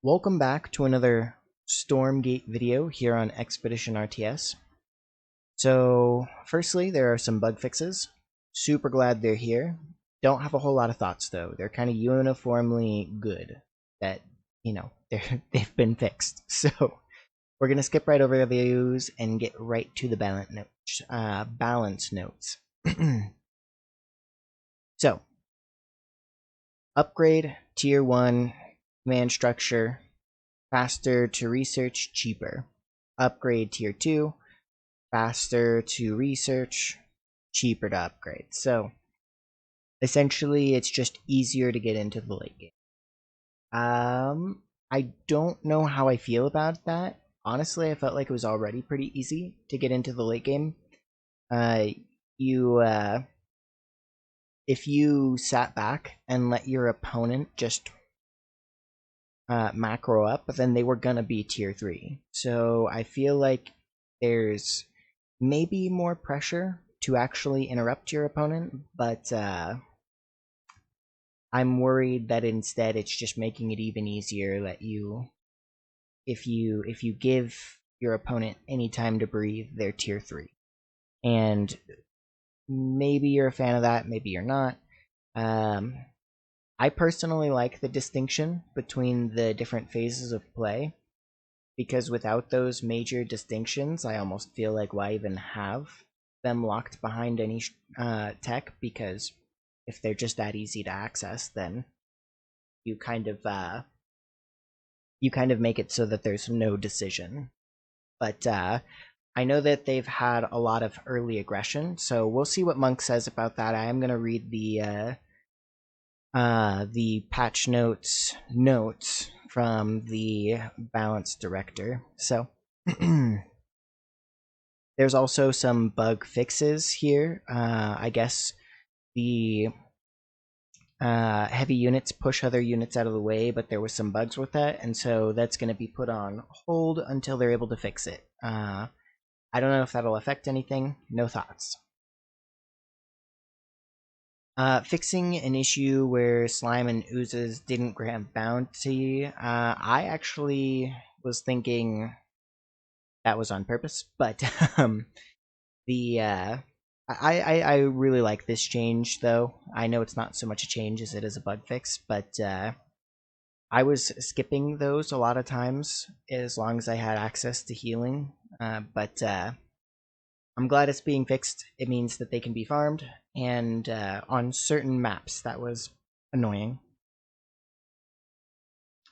Welcome back to another Stormgate video here on ExpeditionRTS. So, firstly, there are some bug fixes. Super glad they're here. Don't have a whole lot of thoughts though. They're kind of uniformly good. That they've been fixed. So we're gonna skip right over the views and get right to the balance notes. So, upgrade tier 1 command structure. Faster to research, cheaper. Upgrade tier 2, faster to research, cheaper to upgrade. So essentially it's just easier to get into the late game. I don't know how I feel about that. Honestly, I felt like it was already pretty easy to get into the late game. If you sat back and let your opponent just macro up, then they were gonna be tier 3. So I feel like there's maybe more pressure to actually interrupt your opponent, but I'm worried that instead it's just making it even easier that if you give your opponent any time to breathe, they're tier 3. And maybe you're a fan of that, maybe you're not. I personally like the distinction between the different phases of play, because without those major distinctions, I almost feel like why even have them locked behind any tech, because if they're just that easy to access, then you kind of make it so that there's no decision. But I know that they've had a lot of early aggression, so we'll see what Monk says about that. I am going to read the patch notes from the balance director. So there's also some bug fixes here. I guess the heavy units push other units out of the way, but there was some bugs with that, and so that's going to be put on hold until they're able to fix it. I don't know if that'll affect anything. No thoughts. Fixing an issue where slime and oozes didn't grant bounty. I actually was thinking that was on purpose, but I really like this change though. I know it's not so much a change as it is a bug fix, but I was skipping those a lot of times as long as I had access to healing. But I'm glad it's being fixed. It means that they can be farmed, and on certain maps that was annoying.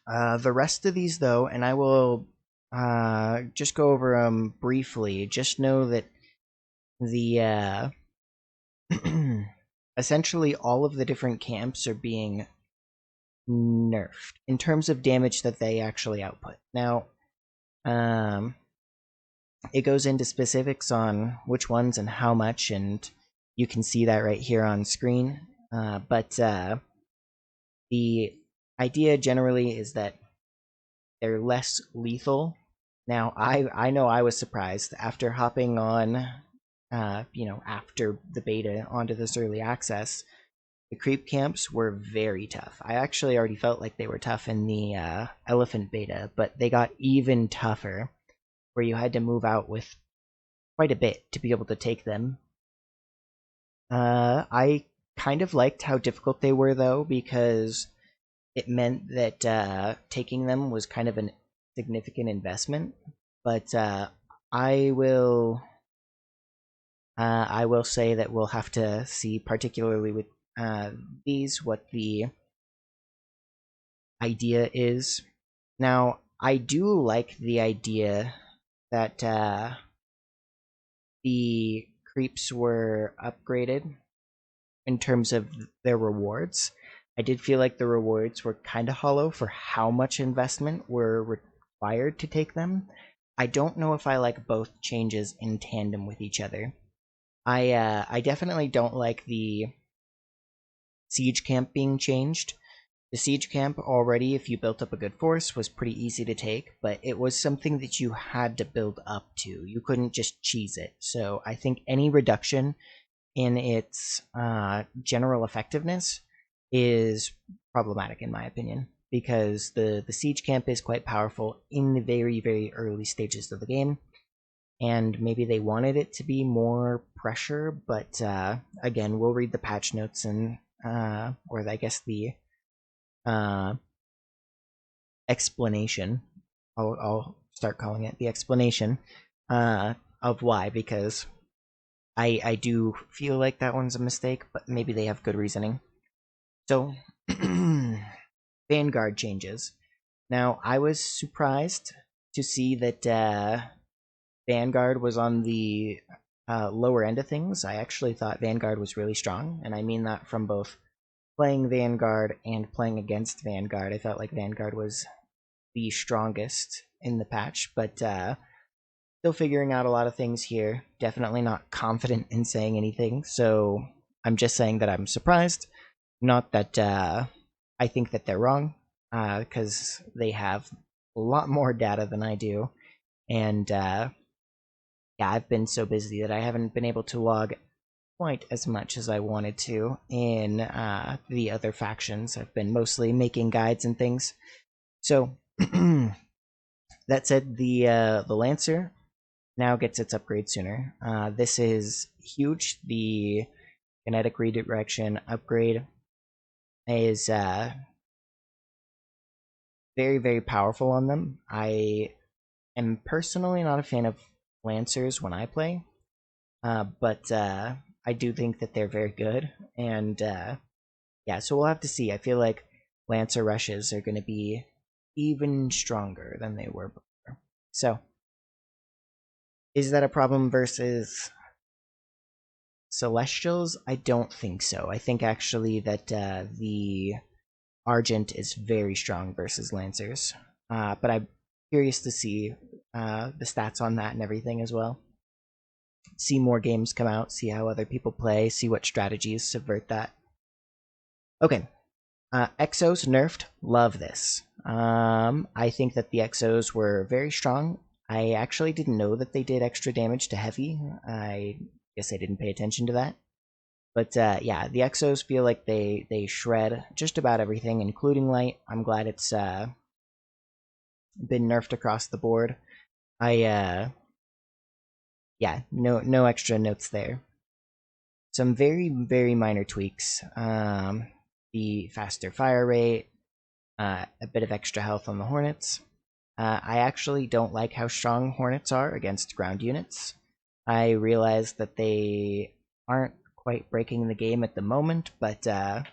The rest of these though, and I will just go over them briefly. Just know that the essentially all of the different camps are being nerfed in terms of damage that they actually output. Now, it goes into specifics on which ones and how much, and you can see that right here on screen. But the idea generally is that they're less lethal. Now, I know I was surprised after hopping on, after the beta onto this early access. The creep camps were very tough. I actually already felt like they were tough in the elephant beta, but they got even tougher, where you had to move out with quite a bit to be able to take them. I kind of liked how difficult they were though, because it meant that taking them was kind of a significant investment. But I will say that we'll have to see, particularly with these, what the idea is. Now, I do like the idea that the creeps were upgraded in terms of their rewards. I did feel like the rewards were kind of hollow for how much investment were required to take them. I don't know if I like both changes in tandem with each other. I definitely don't like the siege camp being changed. The siege camp already, if you built up a good force, was pretty easy to take, but it was something that you had to build up to. You couldn't just cheese it. So I think any reduction in its general effectiveness is problematic in my opinion. because the siege camp is quite powerful in the very, very early stages of the game, and maybe they wanted it to be more pressure, but again, we'll read the patch notes and or I guess the explanation. I'll start calling it the explanation of why, because I do feel like that one's a mistake, but maybe they have good reasoning. So, Vanguard changes. Now, I was surprised to see that Vanguard was on the lower end of things. I actually thought Vanguard was really strong, and I mean that from both playing Vanguard and playing against Vanguard. I felt like Vanguard was the strongest in the patch, but still figuring out a lot of things here. Definitely not confident in saying anything, so I'm just saying that I'm surprised. Not that I think that they're wrong, because they have a lot more data than I do, and yeah, I've been so busy that I haven't been able to log quite as much as I wanted to in the other factions. I've been mostly making guides and things. So that said, the Lancer now gets its upgrade sooner. This is huge. The kinetic redirection upgrade is very, very powerful on them. I am personally not a fan of Lancers when I play, but I do think that they're very good, and yeah, so we'll have to see. I feel like Lancer rushes are going to be even stronger than they were before. So, is that a problem versus Celestials? I don't think so. I think actually that the Argent is very strong versus Lancers, but I'm curious to see the stats on that and everything as well. See more games come out, see how other people play, see what strategies subvert that. Okay, Exos nerfed, love this. I think that the Exos were very strong. I actually didn't know that they did extra damage to heavy. I guess I didn't pay attention to that. But yeah, the Exos feel like they shred just about everything, including light. I'm glad it's been nerfed across the board. Yeah, no extra notes there. Some very, very minor tweaks. The faster fire rate, a bit of extra health on the Hornets. I actually don't like how strong Hornets are against ground units. I realize that they aren't quite breaking the game at the moment, but I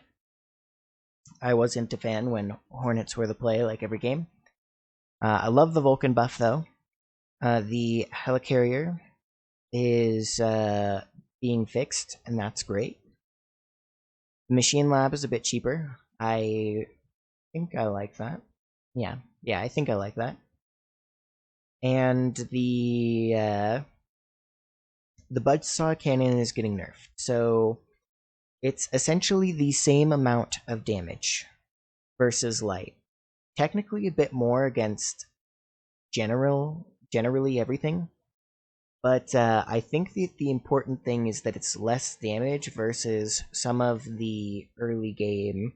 wasn't a fan when Hornets were the play like every game. I love the Vulcan buff, though. The Helicarrier is being fixed, and that's great. The Machine Lab is a bit cheaper. I think I like that. Yeah, I think I like that. And the Buzzsaw Cannon is getting nerfed, so it's essentially the same amount of damage versus light. Technically a bit more against generally everything, but I think that the important thing is that it's less damage versus some of the early game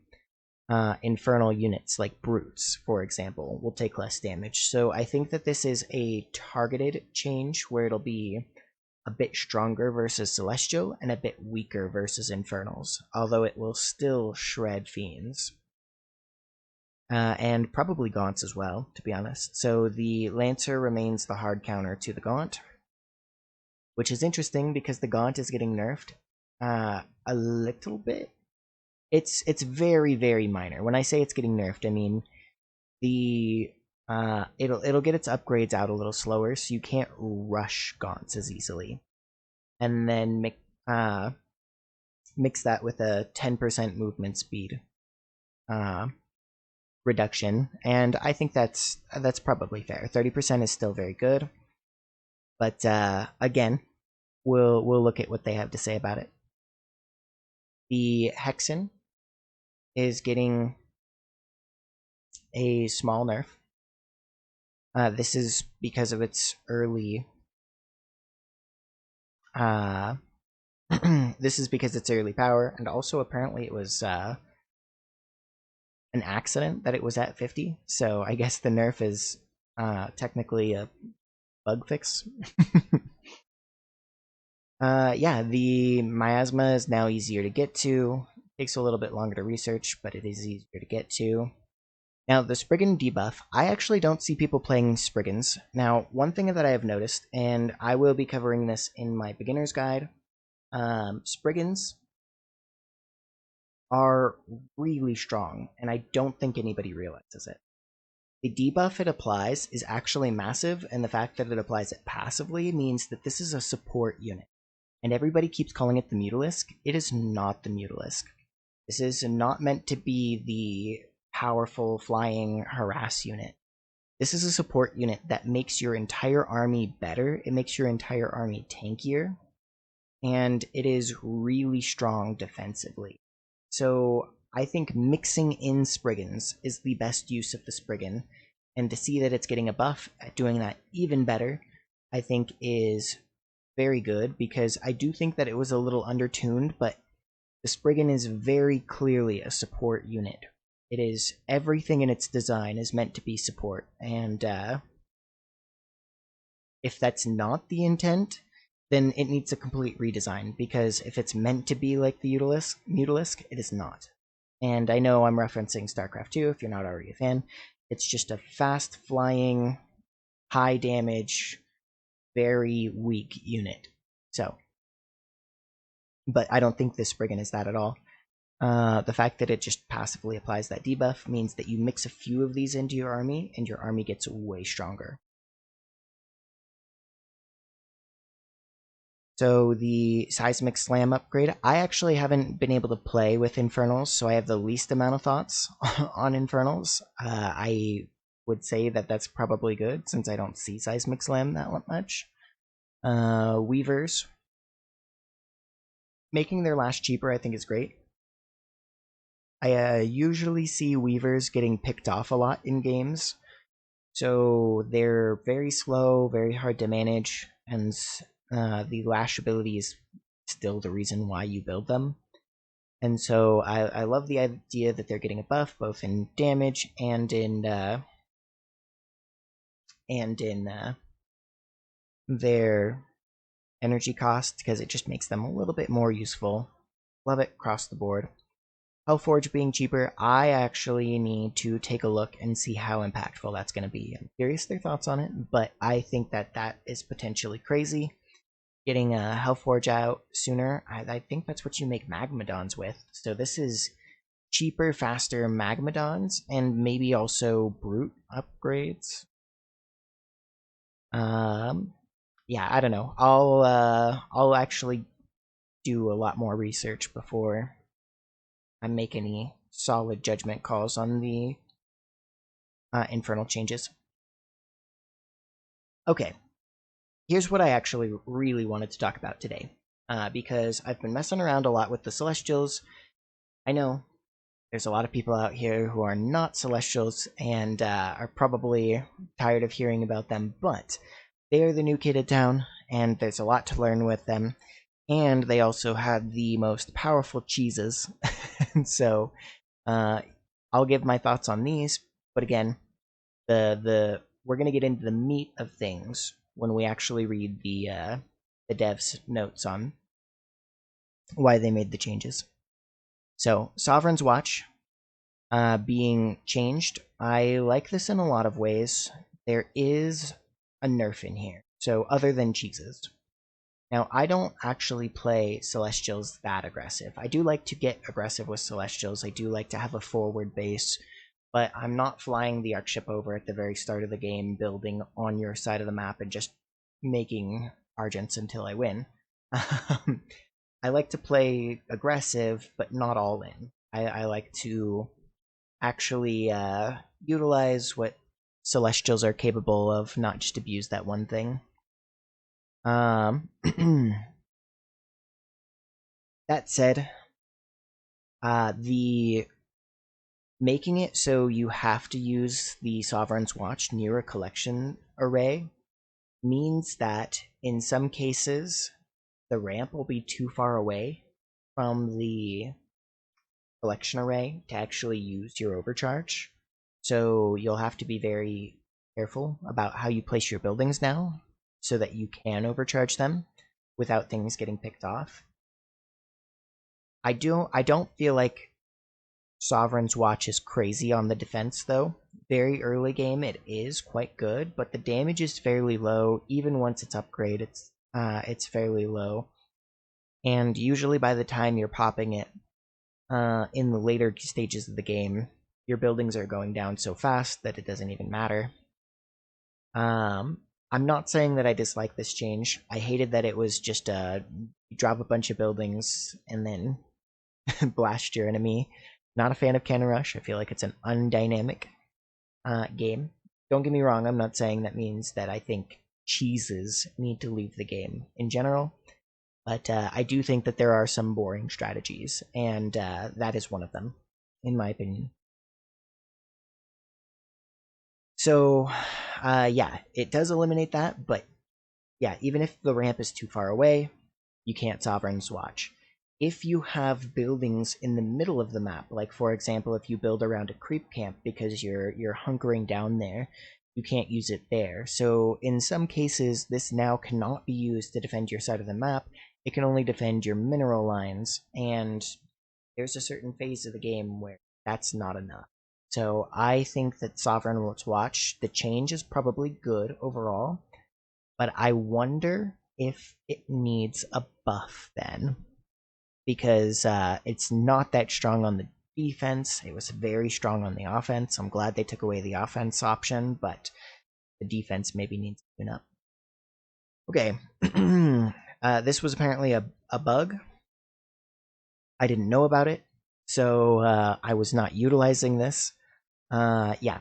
infernal units, like brutes, for example, will take less damage. So I think that this is a targeted change where it'll be a bit stronger versus celestial and a bit weaker versus infernals, although it will still shred fiends. And probably gaunts as well, to be honest. So the Lancer remains the hard counter to the gaunt, which is interesting because the gaunt is getting nerfed a little bit. It's very, very minor. When I say it's getting nerfed, I mean the it'll get its upgrades out a little slower, so you can't rush gaunts as easily. And then mix that with a 10% movement speed reduction, and I think that's probably fair. 30% is still very good, but again, we'll look at what they have to say about it. The Hexen is getting a small nerf. This is because of its early. This is because it's early power, and also apparently it was an accident that it was at 50, so I guess the nerf is technically a bug fix. Yeah, the miasma is now easier to get to. Takes a little bit longer to research, but it is easier to get to. Now, the Spriggan debuff, I actually don't see people playing Spriggans. Now, one thing that I have noticed, and I will be covering this in my beginner's guide, Spriggans are really strong, and I don't think anybody realizes it. The debuff it applies is actually massive, and the fact that it applies it passively means that this is a support unit. And everybody keeps calling it the Mutalisk. It is not the Mutalisk. This is not meant to be the powerful flying harass unit. This is a support unit that makes your entire army better. It makes your entire army tankier. And it is really strong defensively. So I think mixing in Spriggans is the best use of the Spriggan. And to see that it's getting a buff at doing that even better, I think is very good, because I do think that it was a little undertuned, but the Spriggan is very clearly a support unit. It is, everything in its design is meant to be support, and if that's not the intent, then it needs a complete redesign, because if it's meant to be like the Mutalisk, it is not. And I know I'm referencing StarCraft 2, if you're not already a fan. It's just a fast-flying, high-damage, very weak unit. So, but I don't think this Spriggan is that at all. The fact that it just passively applies that debuff means that you mix a few of these into your army, and your army gets way stronger. So the Seismic Slam upgrade, I actually haven't been able to play with Infernals, so I have the least amount of thoughts on Infernals. I would say that that's probably good, since I don't see Seismic Slam that much. Weavers, making their lash cheaper I think is great. I usually see Weavers getting picked off a lot in games, so they're very slow, very hard to manage, and the lash ability is still the reason why you build them. And so I love the idea that they're getting a buff both in damage and in their energy cost, because it just makes them a little bit more useful. Love it across the board. Hellforge being cheaper, I actually need to take a look and see how impactful that's going to be. I'm curious their thoughts on it, but I think that that is potentially crazy. Getting a Hellforge out sooner, I think that's what you make Magmadons with. So this is cheaper, faster Magmadons, and maybe also Brute upgrades. Yeah, I don't know. I'll actually do a lot more research before I make any solid judgment calls on the infernal changes. Okay, here's what I actually really wanted to talk about today, because I've been messing around a lot with the Celestials. I know there's a lot of people out here who are not Celestials and are probably tired of hearing about them, but they are the new kid in town, and there's a lot to learn with them. And they also had the most powerful cheeses, so I'll give my thoughts on these. But again, we're gonna get into the meat of things when we actually read the devs' notes on why they made the changes. So, Sovereign's Watch being changed, I like this in a lot of ways. There is a nerf in here, so other than cheeses. Now, I don't actually play Celestials that aggressive. I do like to get aggressive with Celestials. I do like to have a forward base, but I'm not flying the Archship over at the very start of the game, building on your side of the map and just making Argents until I win. I like to play aggressive, but not all in. I like to actually utilize what Celestials are capable of, not just abuse that one thing. That said, the making it so you have to use the Sovereign's Watch near a collection array means that in some cases the ramp will be too far away from the collection array to actually use your overcharge. So you'll have to be very careful about how you place your buildings now so that you can overcharge them without things getting picked off. I don't feel like Sovereign's Watch is crazy on the defense though. Very early game it is quite good, but the damage is fairly low. Even once it's upgraded, it's fairly low. And usually by the time you're popping it in the later stages of the game, your buildings are going down so fast that it doesn't even matter. I'm not saying that I dislike this change. I hated that it was just you drop a bunch of buildings and then blast your enemy. Not a fan of Cannon Rush. I feel like it's an undynamic game. Don't get me wrong, I'm not saying that means that I think cheeses need to leave the game in general, but I do think that there are some boring strategies, and that is one of them, in my opinion. So, yeah, it does eliminate that, but yeah, even if the ramp is too far away, you can't Sovereign's Watch. If you have buildings in the middle of the map, like for example, if you build around a creep camp because you're hunkering down there, you can't use it there. So in some cases, this now cannot be used to defend your side of the map. It can only defend your mineral lines, and there's a certain phase of the game where that's not enough. So I think that Sovereign's Watch, the change is probably good overall, but I wonder if it needs a buff then, because it's not that strong on the defense. It was very strong on the offense. I'm glad they took away the offense option, but the defense maybe needs to tune up. Okay, this was apparently a bug. I didn't know about it, so I was not utilizing this. Yeah,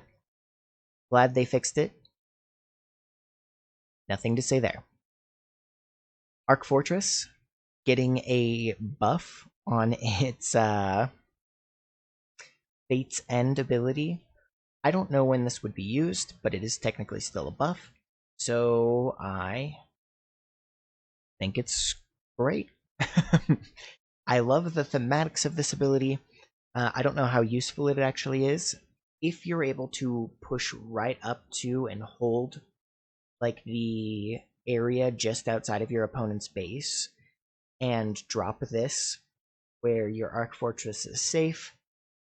glad they fixed it. Nothing to say there. Arc Fortress getting a buff on its Fate's End ability. I don't know when this would be used, but it is technically still a buff, so I think it's great. I love the thematics of this ability. I don't know how useful it actually is. If you're able to push right up to and hold like the area just outside of your opponent's base and drop this where your Arc Fortress is safe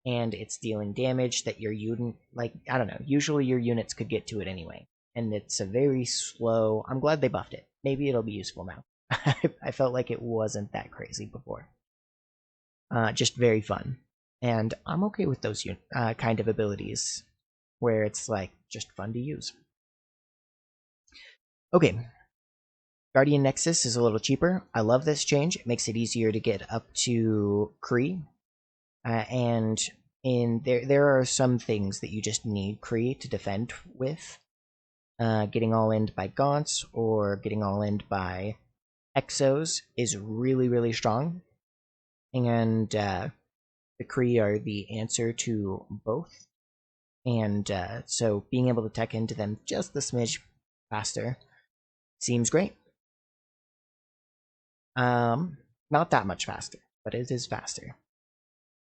and it's dealing damage that your unit, like, I don't know, usually your units could get to it anyway. And it's a very slow, I'm glad they buffed it. Maybe it'll be useful now. I felt like it wasn't that crazy before. Just very fun. And I'm okay with those kind of abilities where it's like just fun to use. Okay, Guardian Nexus is a little cheaper. I love this change. It makes it easier to get up to Kree. And there are some things that you just need Kree to defend with. Getting all-in by Gaunts or getting all-in by Exos is really, really strong. And the Kree are the answer to both. And so being able to tech into them just the smidge faster seems great. Not that much faster, but it is faster.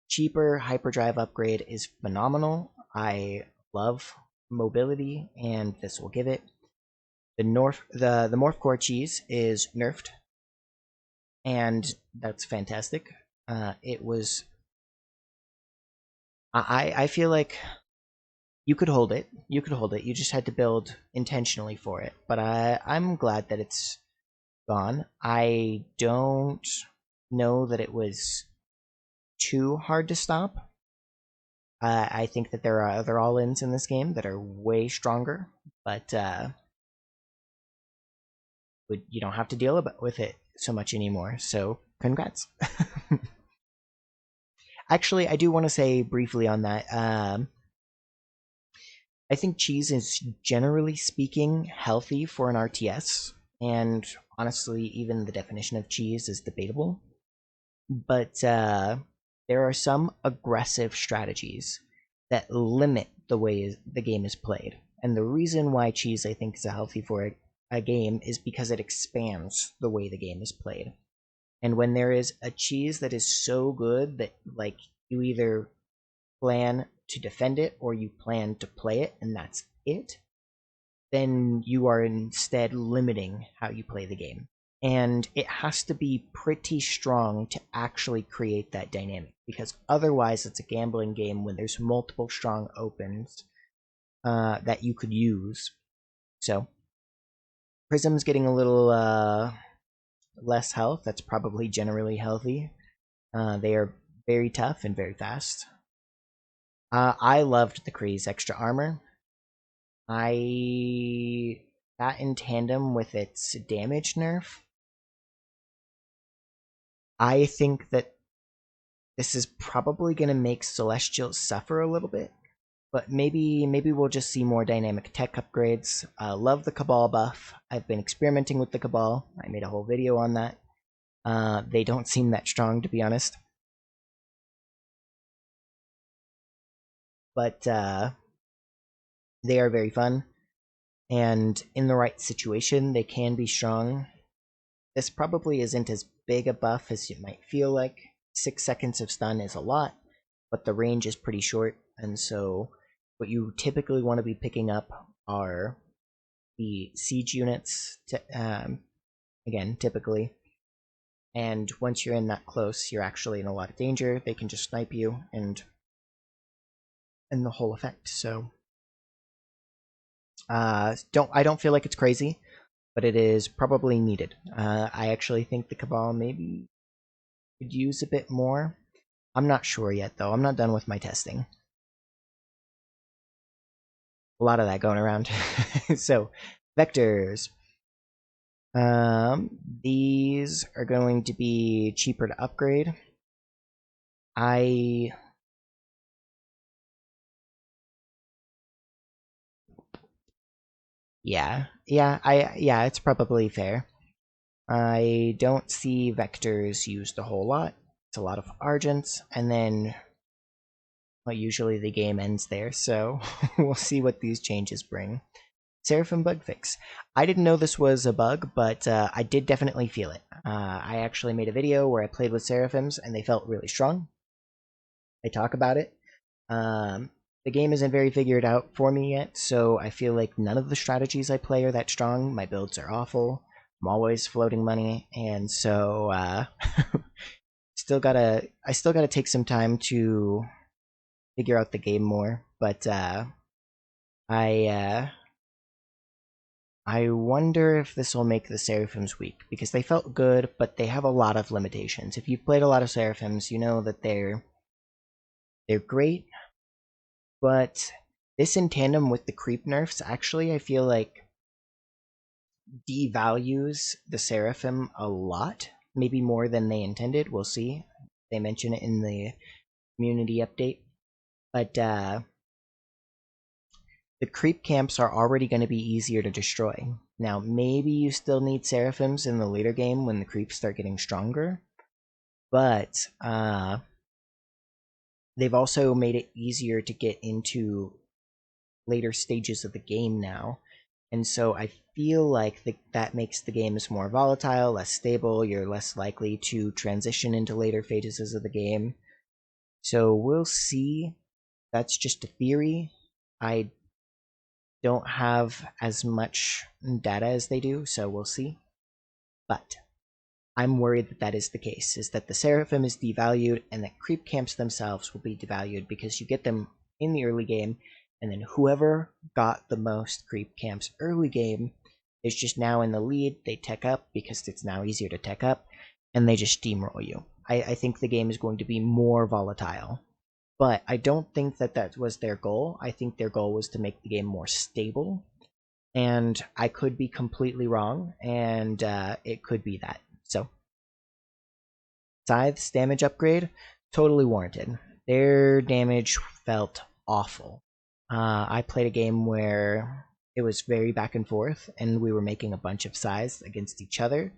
Cheaper hyperdrive upgrade is phenomenal. I love mobility, and this will give it. The Morph Core cheese is nerfed, and that's fantastic. It was. I feel like you could hold it. You could hold it. You just had to build intentionally for it. But I'm glad that it's gone. I don't know that it was too hard to stop. I think that there are other all-ins in this game that are way stronger, but you don't have to deal with it so much anymore, so congrats. Actually, I do want to say briefly on that, I think cheese is, generally speaking, healthy for an RTS, and honestly, even the definition of cheese is debatable. But there are some aggressive strategies that limit the way the game is played. And the reason why cheese, I think, is healthy for a game is because it expands the way the game is played. And when there is a cheese that is so good that, like, you either plan to defend it or you plan to play it, and that's it, then you are instead limiting how you play the game. And it has to be pretty strong to actually create that dynamic, because otherwise it's a gambling game when there's multiple strong opens that you could use. So Prism's getting a little less health. That's probably generally healthy. They are very tough and very fast. I loved the Kree's extra armor. That in tandem with its damage nerf, I think that this is probably going to make Celestials suffer a little bit, but maybe we'll just see more dynamic tech upgrades. Love the Cabal buff. I've been experimenting with the Cabal. I made a whole video on that. They don't seem that strong, to be honest. But they are very fun, and in the right situation, they can be strong. This probably isn't as big a buff as it might feel like. 6 seconds of stun is a lot, but the range is pretty short, and so what you typically want to be picking up are the siege units, again, typically. And once you're in that close, you're actually in a lot of danger. They can just snipe you, and the whole effect. So I don't feel like it's crazy, but it is probably needed. I actually think the Cabal maybe could use a bit more. I'm not sure yet, though. I'm not done with my testing. A lot of that going around. So, vectors. These are going to be cheaper to upgrade. Yeah, it's probably fair. I don't see vectors used a whole lot. It's a lot of Argents, and then well, usually the game ends there, so we'll see what these changes bring. Seraphim bug fix. I didn't know this was a bug, but I did definitely feel it. I actually made a video where I played with Seraphims, and they felt really strong. I talk about it. The game isn't very figured out for me yet, so I feel like none of the strategies I play are that strong. My builds are awful. I'm always floating money, and so I still gotta take some time to figure out the game more. But I wonder if this will make the Seraphims weak, because they felt good, but they have a lot of limitations. If you've played a lot of Seraphims, you know that they're great, but this in tandem with the creep nerfs, actually, I feel like devalues the Seraphim a lot. Maybe more than they intended. We'll see. They mention it in the community update. But the creep camps are already going to be easier to destroy. Now, maybe you still need Seraphims in the later game when the creeps start getting stronger, but they've also made it easier to get into later stages of the game now. And so I feel like that makes the games more volatile, less stable. You're less likely to transition into later phases of the game. So we'll see. That's just a theory. I don't have as much data as they do, so we'll see. But I'm worried that that is the case, is that the Seraphim is devalued and that creep camps themselves will be devalued because you get them in the early game, and then whoever got the most creep camps early game is just now in the lead. They tech up because it's now easier to tech up, and they just steamroll you. I think the game is going to be more volatile. But I don't think that that was their goal. I think their goal was to make the game more stable. And I could be completely wrong, and it could be that. So, Scythe's damage upgrade, totally warranted. Their damage felt awful. I played a game where it was very back and forth, and we were making a bunch of Scythes against each other,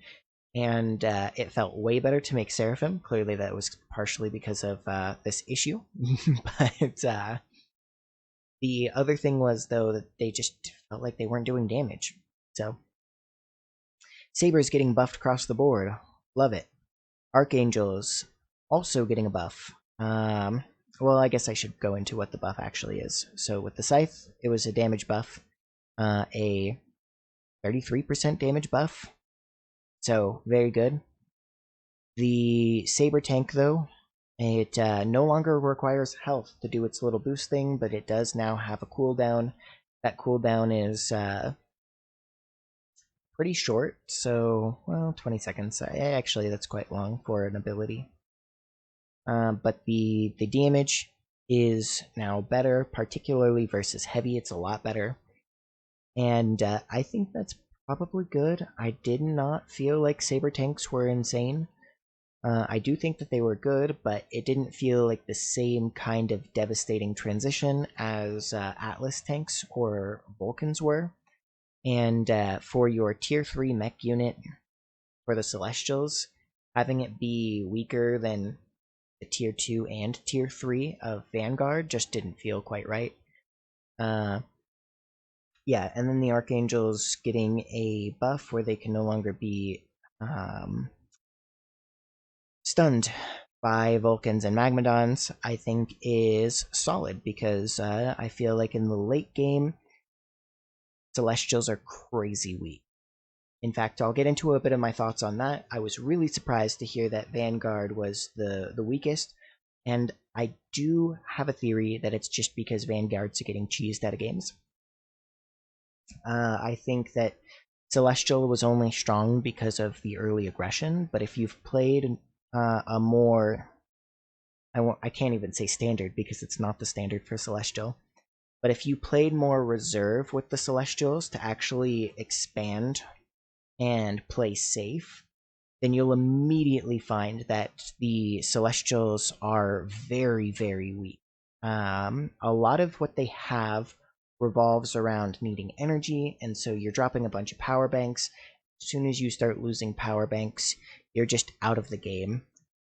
and it felt way better to make Seraphim. Clearly that was partially because of this issue. But the other thing was, though, that they just felt like they weren't doing damage. So Saber's getting buffed across the board. Love it. Archangels also getting a buff. Well, I guess I should go into what the buff actually is. So with the Scythe, it was a damage buff, a 33% damage buff, so very good. The Saber Tank, though, it no longer requires health to do its little boost thing, but it does now have a cooldown. That cooldown is pretty short, so, well, 20 seconds. Actually, that's quite long for an ability. But the damage is now better, particularly versus heavy. It's a lot better. And I think that's probably good. I did not feel like Saber Tanks were insane. I do think that they were good, but it didn't feel like the same kind of devastating transition as Atlas tanks or Vulcans were. And for your tier 3 mech unit for the Celestials, having it be weaker than the tier 2 and tier 3 of Vanguard just didn't feel quite right. Yeah, and then the Archangels getting a buff where they can no longer be stunned by Vulcans and Magmadons, I think is solid, because I feel like in the late game, Celestials are crazy weak. In fact, I'll get into a bit of my thoughts on that. I was really surprised to hear that Vanguard was the weakest, and I do have a theory that it's just because Vanguards are getting cheesed out of games. I think that Celestial was only strong because of the early aggression, but if you've played a more... I can't even say standard because it's not the standard for Celestial, but if you played more reserve with the Celestials to actually expand and play safe, then you'll immediately find that the Celestials are very, very weak. A lot of what they have revolves around needing energy, and so you're dropping a bunch of power banks. As soon as you start losing power banks, you're just out of the game.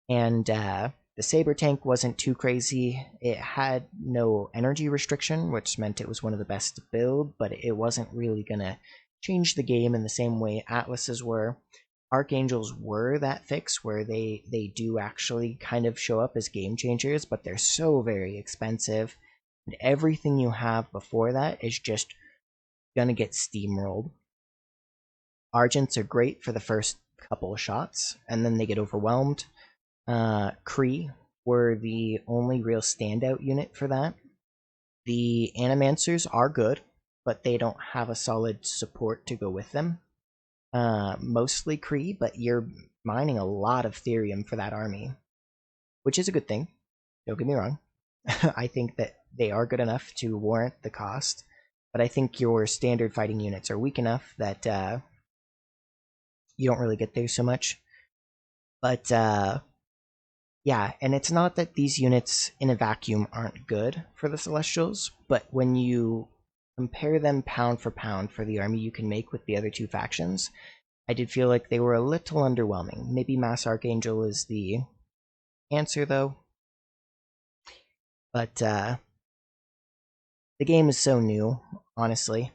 And the Saber Tank wasn't too crazy. It had no energy restriction, which meant it was one of the best to build, but it wasn't really gonna change the game in the same way Atlases were. Archangels were that fix where they do actually kind of show up as game changers, but they're so very expensive, and everything you have before that is just gonna get steamrolled. Argents are great for the first couple of shots, and then they get overwhelmed. Kree were the only real standout unit for that. The Animancers are good, but they don't have a solid support to go with them. Mostly Kree, but you're mining a lot of Therium for that army, which is a good thing. Don't get me wrong. I think that they are good enough to warrant the cost, but I think your standard fighting units are weak enough that you don't really get there so much. But yeah, and it's not that these units in a vacuum aren't good for the Celestials, but when you compare them pound for pound for the army you can make with the other two factions, I did feel like they were a little underwhelming. Maybe Mass Archangel is the answer, though. But the game is so new, honestly.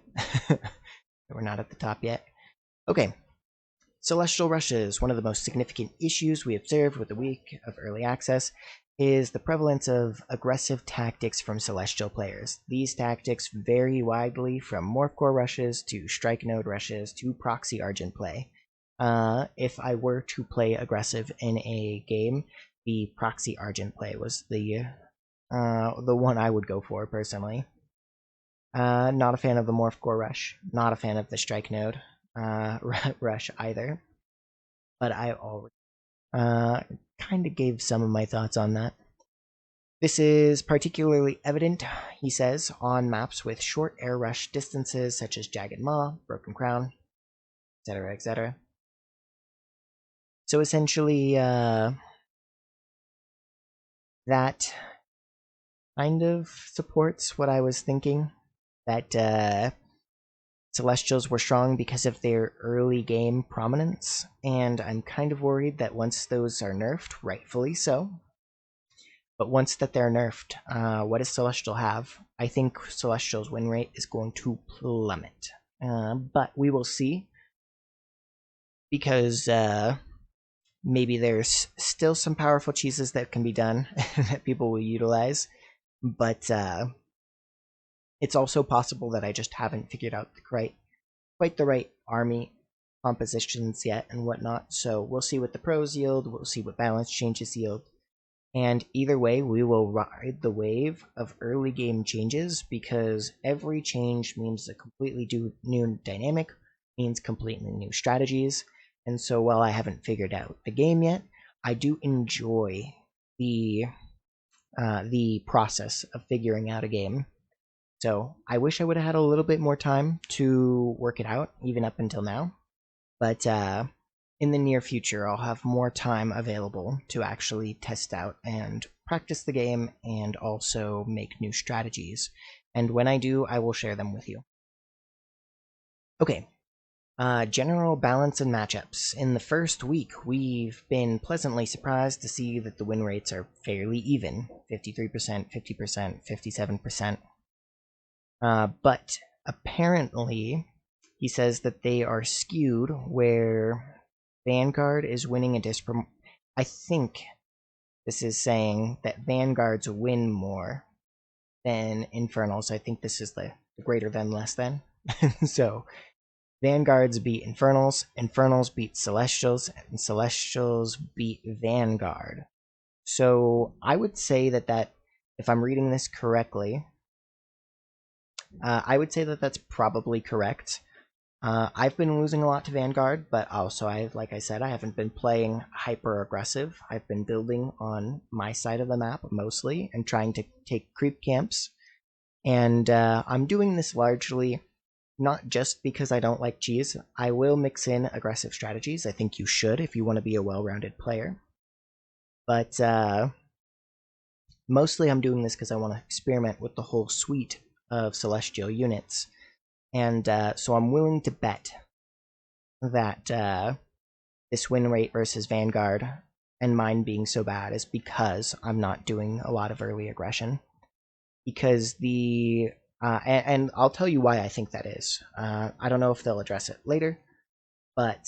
We're not at the top yet. Okay. Celestial rushes. One of the most significant issues we observed with the week of early access is the prevalence of aggressive tactics from Celestial players. These tactics vary widely from Morph Core rushes to Strike Node rushes to Proxy Argent play. If I were to play aggressive in a game, the Proxy Argent play was the one I would go for, personally. Not a fan of the Morph Core rush. Not a fan of the Strike Node rush either. But I already kind of gave some of my thoughts on that. This is particularly evident, he says, on maps with short air rush distances such as Jagged Maw, Broken Crown, etc., etc. So essentially, that kind of supports what I was thinking, that Celestials were strong because of their early game prominence, and I'm kind of worried that once those are nerfed, rightfully so, but once that they're nerfed, what does Celestial have? I think Celestial's win rate is going to plummet, but we will see, because maybe there's still some powerful cheeses that can be done that people will utilize, but it's also possible that I just haven't figured out quite the right army compositions yet and whatnot. So we'll see what the pros yield, we'll see what balance changes yield. And either way, we will ride the wave of early game changes, because every change means a completely new dynamic, means completely new strategies. And so while I haven't figured out the game yet, I do enjoy the process of figuring out a game. So I wish I would have had a little bit more time to work it out, even up until now. But in the near future, I'll have more time available to actually test out and practice the game and also make new strategies. And when I do, I will share them with you. Okay. General balance and matchups. In the first week, we've been pleasantly surprised to see that the win rates are fairly even. 53%, 50%, 57%. But apparently, he says that they are skewed where Vanguard is winning a I think this is saying that Vanguards win more than Infernals. I think this is the greater than less than. So Vanguards beat Infernals, Infernals beat Celestials, and Celestials beat Vanguard. So I would say that if I'm reading this correctly, I would say that that's probably correct. I've been losing a lot to Vanguard, but also, like I said, I haven't been playing hyper aggressive. I've been building on my side of the map mostly and trying to take creep camps. And I'm doing this largely not just because I don't like cheese. I will mix in aggressive strategies. I think you should if you want to be a well-rounded player. But mostly I'm doing this because I want to experiment with the whole suite of Celestial units. And so I'm willing to bet that this win rate versus Vanguard and mine being so bad is because I'm not doing a lot of early aggression. Because and I'll tell you why I think that is. I don't know if they'll address it later, but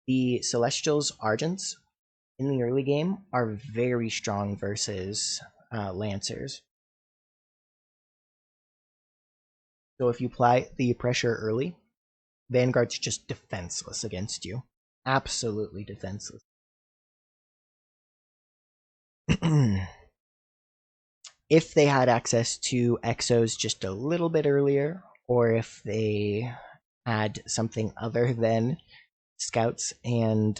the Celestials Argents in the early game are very strong versus Lancers. So if you apply the pressure early, Vanguard's just defenseless against you. Absolutely defenseless. If they had access to Exos just a little bit earlier, or if they had something other than Scouts and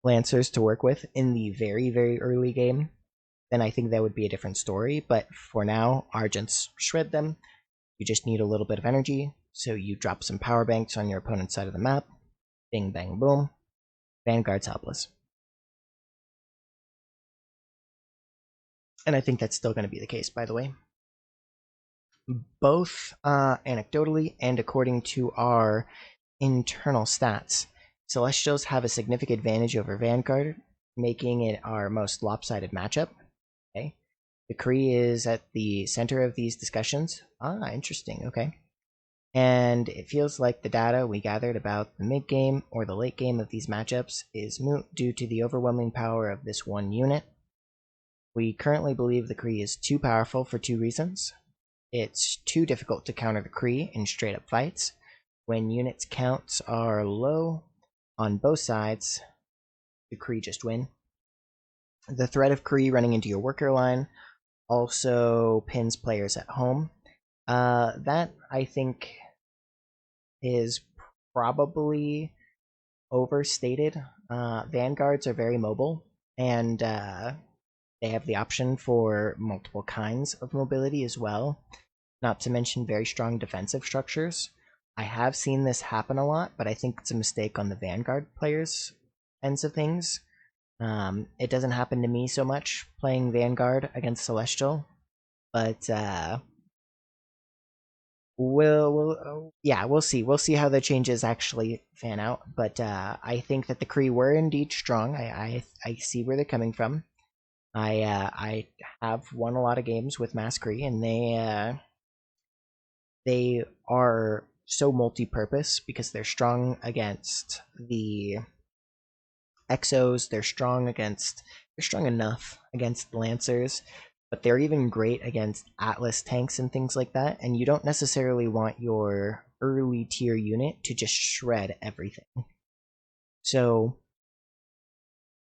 Lancers to work with in the very, very early game, then I think that would be a different story. But for now, Argents shred them. You just need a little bit of energy, so you drop some power banks on your opponent's side of the map. Bing, bang, boom. Vanguard's helpless. And I think that's still going to be the case, by the way. Both anecdotally and according to our internal stats, Celestials have a significant advantage over Vanguard, making it our most lopsided matchup. Okay. The Kree is at the center of these discussions. Ah, interesting. Okay. And it feels like the data we gathered about the mid-game or the late game of these matchups is moot due to the overwhelming power of this one unit. We currently believe the Kree is too powerful for two reasons. It's too difficult to counter the Kree in straight-up fights. When units counts are low on both sides, the Kree just win. The threat of Kree running into your worker line also pins players at home. That, I think, is probably overstated. Vanguards are very mobile, and they have the option for multiple kinds of mobility as well, not to mention very strong defensive structures. I have seen this happen a lot, but I think it's a mistake on the Vanguard players' ends of things. It doesn't happen to me so much playing Vanguard against Celestial, but we'll see. We'll see how the changes actually fan out. But I think that the Kree were indeed strong. I see where they're coming from. I have won a lot of games with Mass Kree, and they are so multi-purpose because they're strong against the Exos, they're strong enough against the Lancers, but they're even great against Atlas tanks and things like that, and you don't necessarily want your early tier unit to just shred everything. So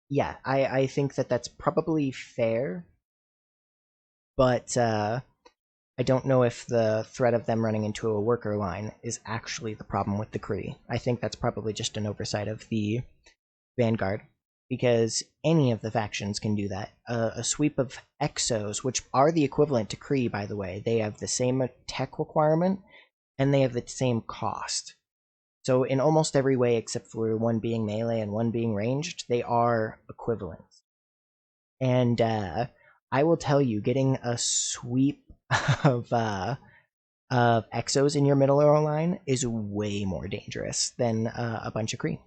yeah, I think that that's probably fair, but I don't know if the threat of them running into a worker line is actually the problem with the Kree. I think that's probably just an oversight of the Vanguard, because any of the factions can do that. A sweep of Exos, which are the equivalent to Kree, by the way, they have the same tech requirement, and they have the same cost. So in almost every way, except for one being melee and one being ranged, they are equivalent. And I will tell you, getting a sweep of Exos in your middle row line is way more dangerous than a bunch of Kree.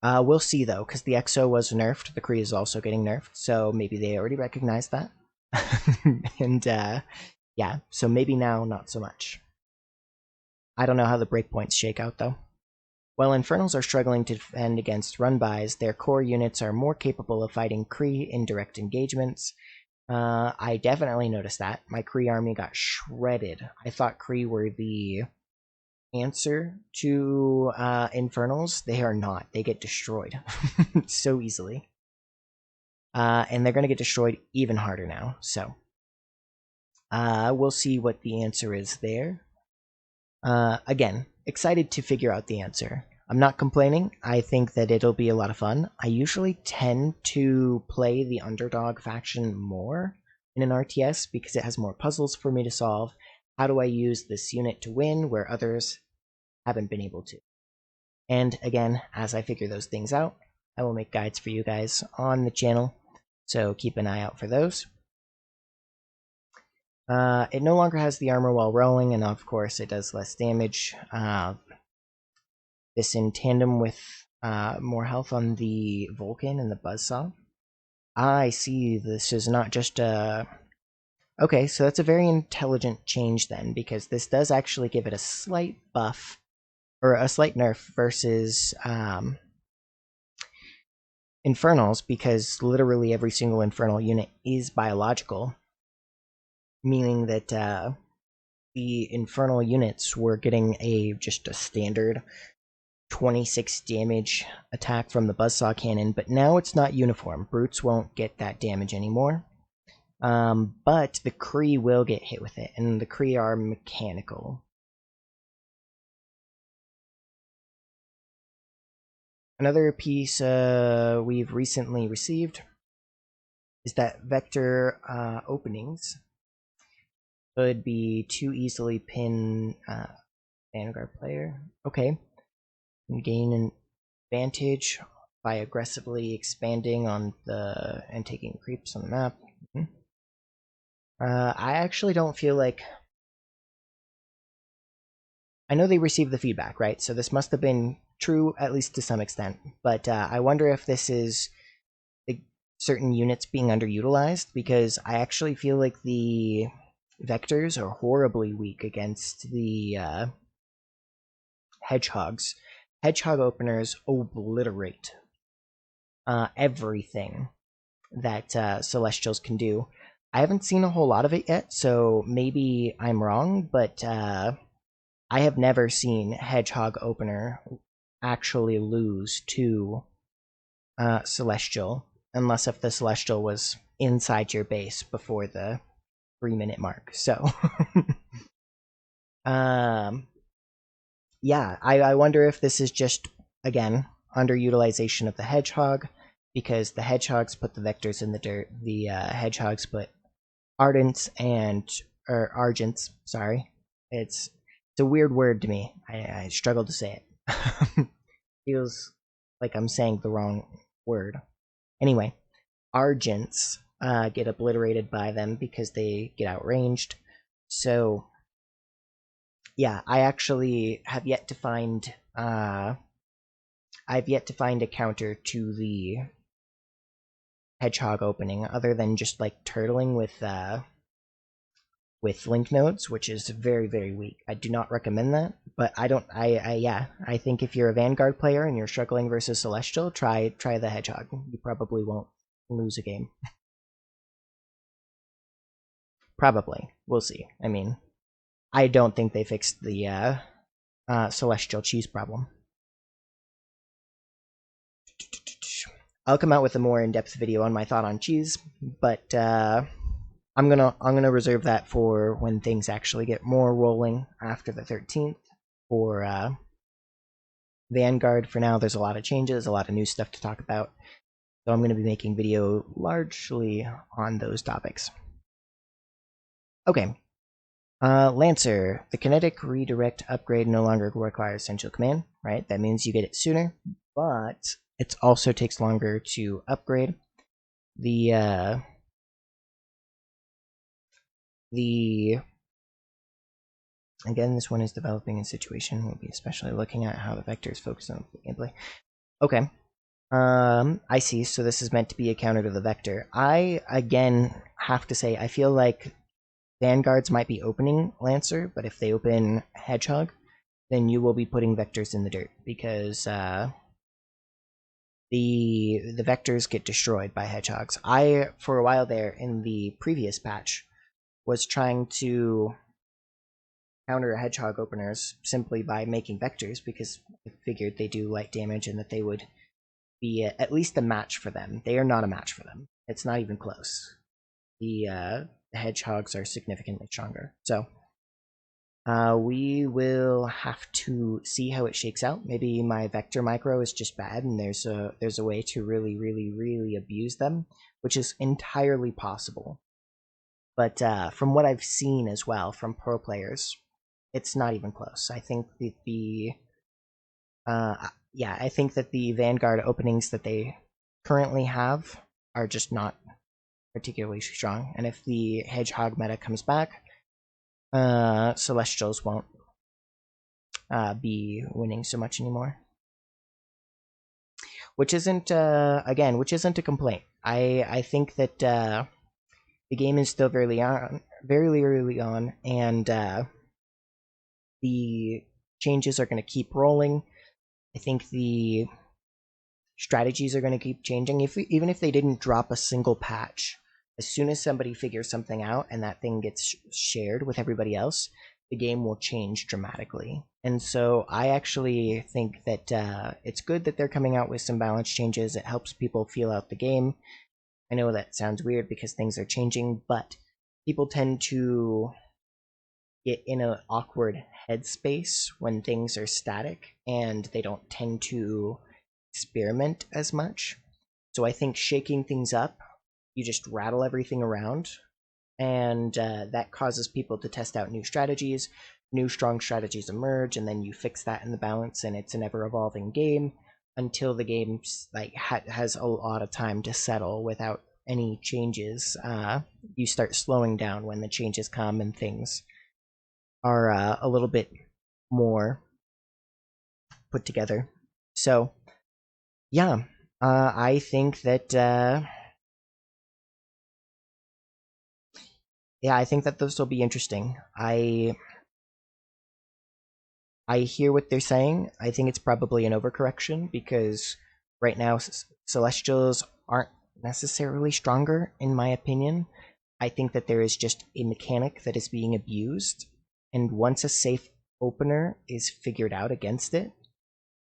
We'll see, though, because the Exo was nerfed. The Kree is also getting nerfed, so maybe they already recognized that. And, yeah, so maybe now, not so much. I don't know how the breakpoints shake out, though. While Infernals are struggling to defend against run-bys, their core units are more capable of fighting Kree in direct engagements. I definitely noticed that. My Kree army got shredded. I thought Kree were the answer to Infernals. They are not. They get destroyed so easily. And they're going to get destroyed even harder now. So we'll see what the answer is there. Again, excited to figure out the answer. I'm not complaining. I think that it'll be a lot of fun. I usually tend to play the underdog faction more in an RTS because it has more puzzles for me to solve. How do I use this unit to win where others haven't been able to? And again, as I figure those things out, I will make guides for you guys on the channel, so keep an eye out for those. It no longer has the armor while rolling, and of course it does less damage. This in tandem with more health on the Vulcan and the Buzzsaw. I see this is not just a... Okay, so that's a very intelligent change then, because this does actually give it a slight buff, or a slight nerf versus Infernals, because literally every single Infernal unit is biological, meaning that the Infernal units were getting just a standard 26 damage attack from the Buzzsaw Cannon, but now it's not uniform. Brutes won't get that damage anymore. But the Kree will get hit with it, and the Kree are mechanical. Another piece we've recently received is that vector openings could be too easily pin Vanguard player. Okay. Gain an advantage by aggressively expanding on and taking creeps on the map. I actually don't feel like... I know they received the feedback, right? So this must have been true, at least to some extent. But I wonder if this is certain units being underutilized, because I actually feel like the vectors are horribly weak against the hedgehogs. Hedgehog openers obliterate everything that Celestials can do. I haven't seen a whole lot of it yet, so maybe I'm wrong, but I have never seen Hedgehog opener actually lose to Celestial, unless if the Celestial was inside your base before the 3-minute mark. So, yeah, I wonder if this is just, again, underutilization of the Hedgehog, because the Hedgehogs put the vectors in the dirt. The Hedgehogs put Argents, sorry. It's a weird word to me. I struggle to say it. Feels like I'm saying the wrong word. Anyway, Argents get obliterated by them because they get outranged. So, yeah, I actually have yet to find... I've yet to find a counter to the Hedgehog opening, other than just, like, turtling with with link nodes, which is very, very weak. I do not recommend that, but I think if you're a Vanguard player and you're struggling versus Celestial, try the Hedgehog. You probably won't lose a game. Probably. We'll see. I mean, I don't think they fixed the Celestial cheese problem. I'll come out with a more in-depth video on my thought on cheese, but I'm gonna reserve that for when things actually get more rolling after the 13th. For Vanguard, for now, there's a lot of changes, a lot of new stuff to talk about, so I'm gonna be making video largely on those topics. Okay. Lancer, the kinetic redirect upgrade no longer requires central command, right? That means you get it sooner, but it also takes longer to upgrade. Again, this one is developing a situation. We'll be especially looking at how the vectors focus on gameplay. Okay. I see. So this is meant to be a counter to the vector. I, again, have to say, I feel like Vanguards might be opening Lancer, but if they open Hedgehog, then you will be putting vectors in the dirt, because the vectors get destroyed by Hedgehogs. I, for a while there, in the previous patch, was trying to counter Hedgehog openers simply by making vectors, because I figured they do light damage and that they would be at least a match for them. They are not a match for them. It's not even close. The Hedgehogs are significantly stronger. So we will have to see how it shakes out. Maybe my vector micro is just bad, and there's a way to really abuse them, which is entirely possible. But from what I've seen as well from pro players, it's not even close. I think that I think that the Vanguard openings that they currently have are just not particularly strong. And if the Hedgehog meta comes back, Celestials won't be winning so much anymore. Which isn't, again, which isn't a complaint. I think that the game is still very early on, and the changes are going to keep rolling. I think the strategies are going to keep changing. Even if they didn't drop a single patch, as soon as somebody figures something out and that thing gets shared with everybody else, the game will change dramatically. And so I actually think that it's good that they're coming out with some balance changes. It helps people feel out the game. I know that sounds weird because things are changing, but people tend to get in an awkward headspace when things are static, and they don't tend to experiment as much. So I think shaking things up, you just rattle everything around, and that causes people to test out new strategies. New strong strategies emerge, and then you fix that in the balance, and it's an ever-evolving game until the game has a lot of time to settle without any changes. You start slowing down when the changes come and things are a little bit more put together. So yeah, I think that I think that this will be interesting. I hear what they're saying. I think it's probably an overcorrection, because right now Celestials aren't necessarily stronger, in my opinion. I think that there is just a mechanic that is being abused, and once a safe opener is figured out against it,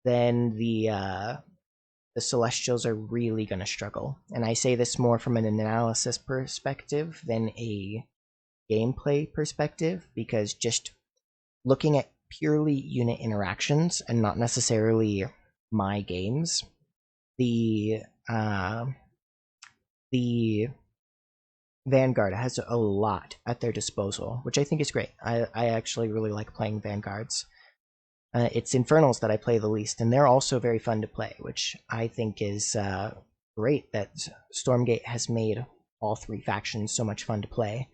then the Celestials are really going to struggle. And I say this more from an analysis perspective than a gameplay perspective, because just looking at purely unit interactions and not necessarily my games, the Vanguard has a lot at their disposal, which I think is great. I actually really like playing Vanguards. It's Infernals that I play the least, and they're also very fun to play, which I think is great that Stormgate has made all three factions so much fun to play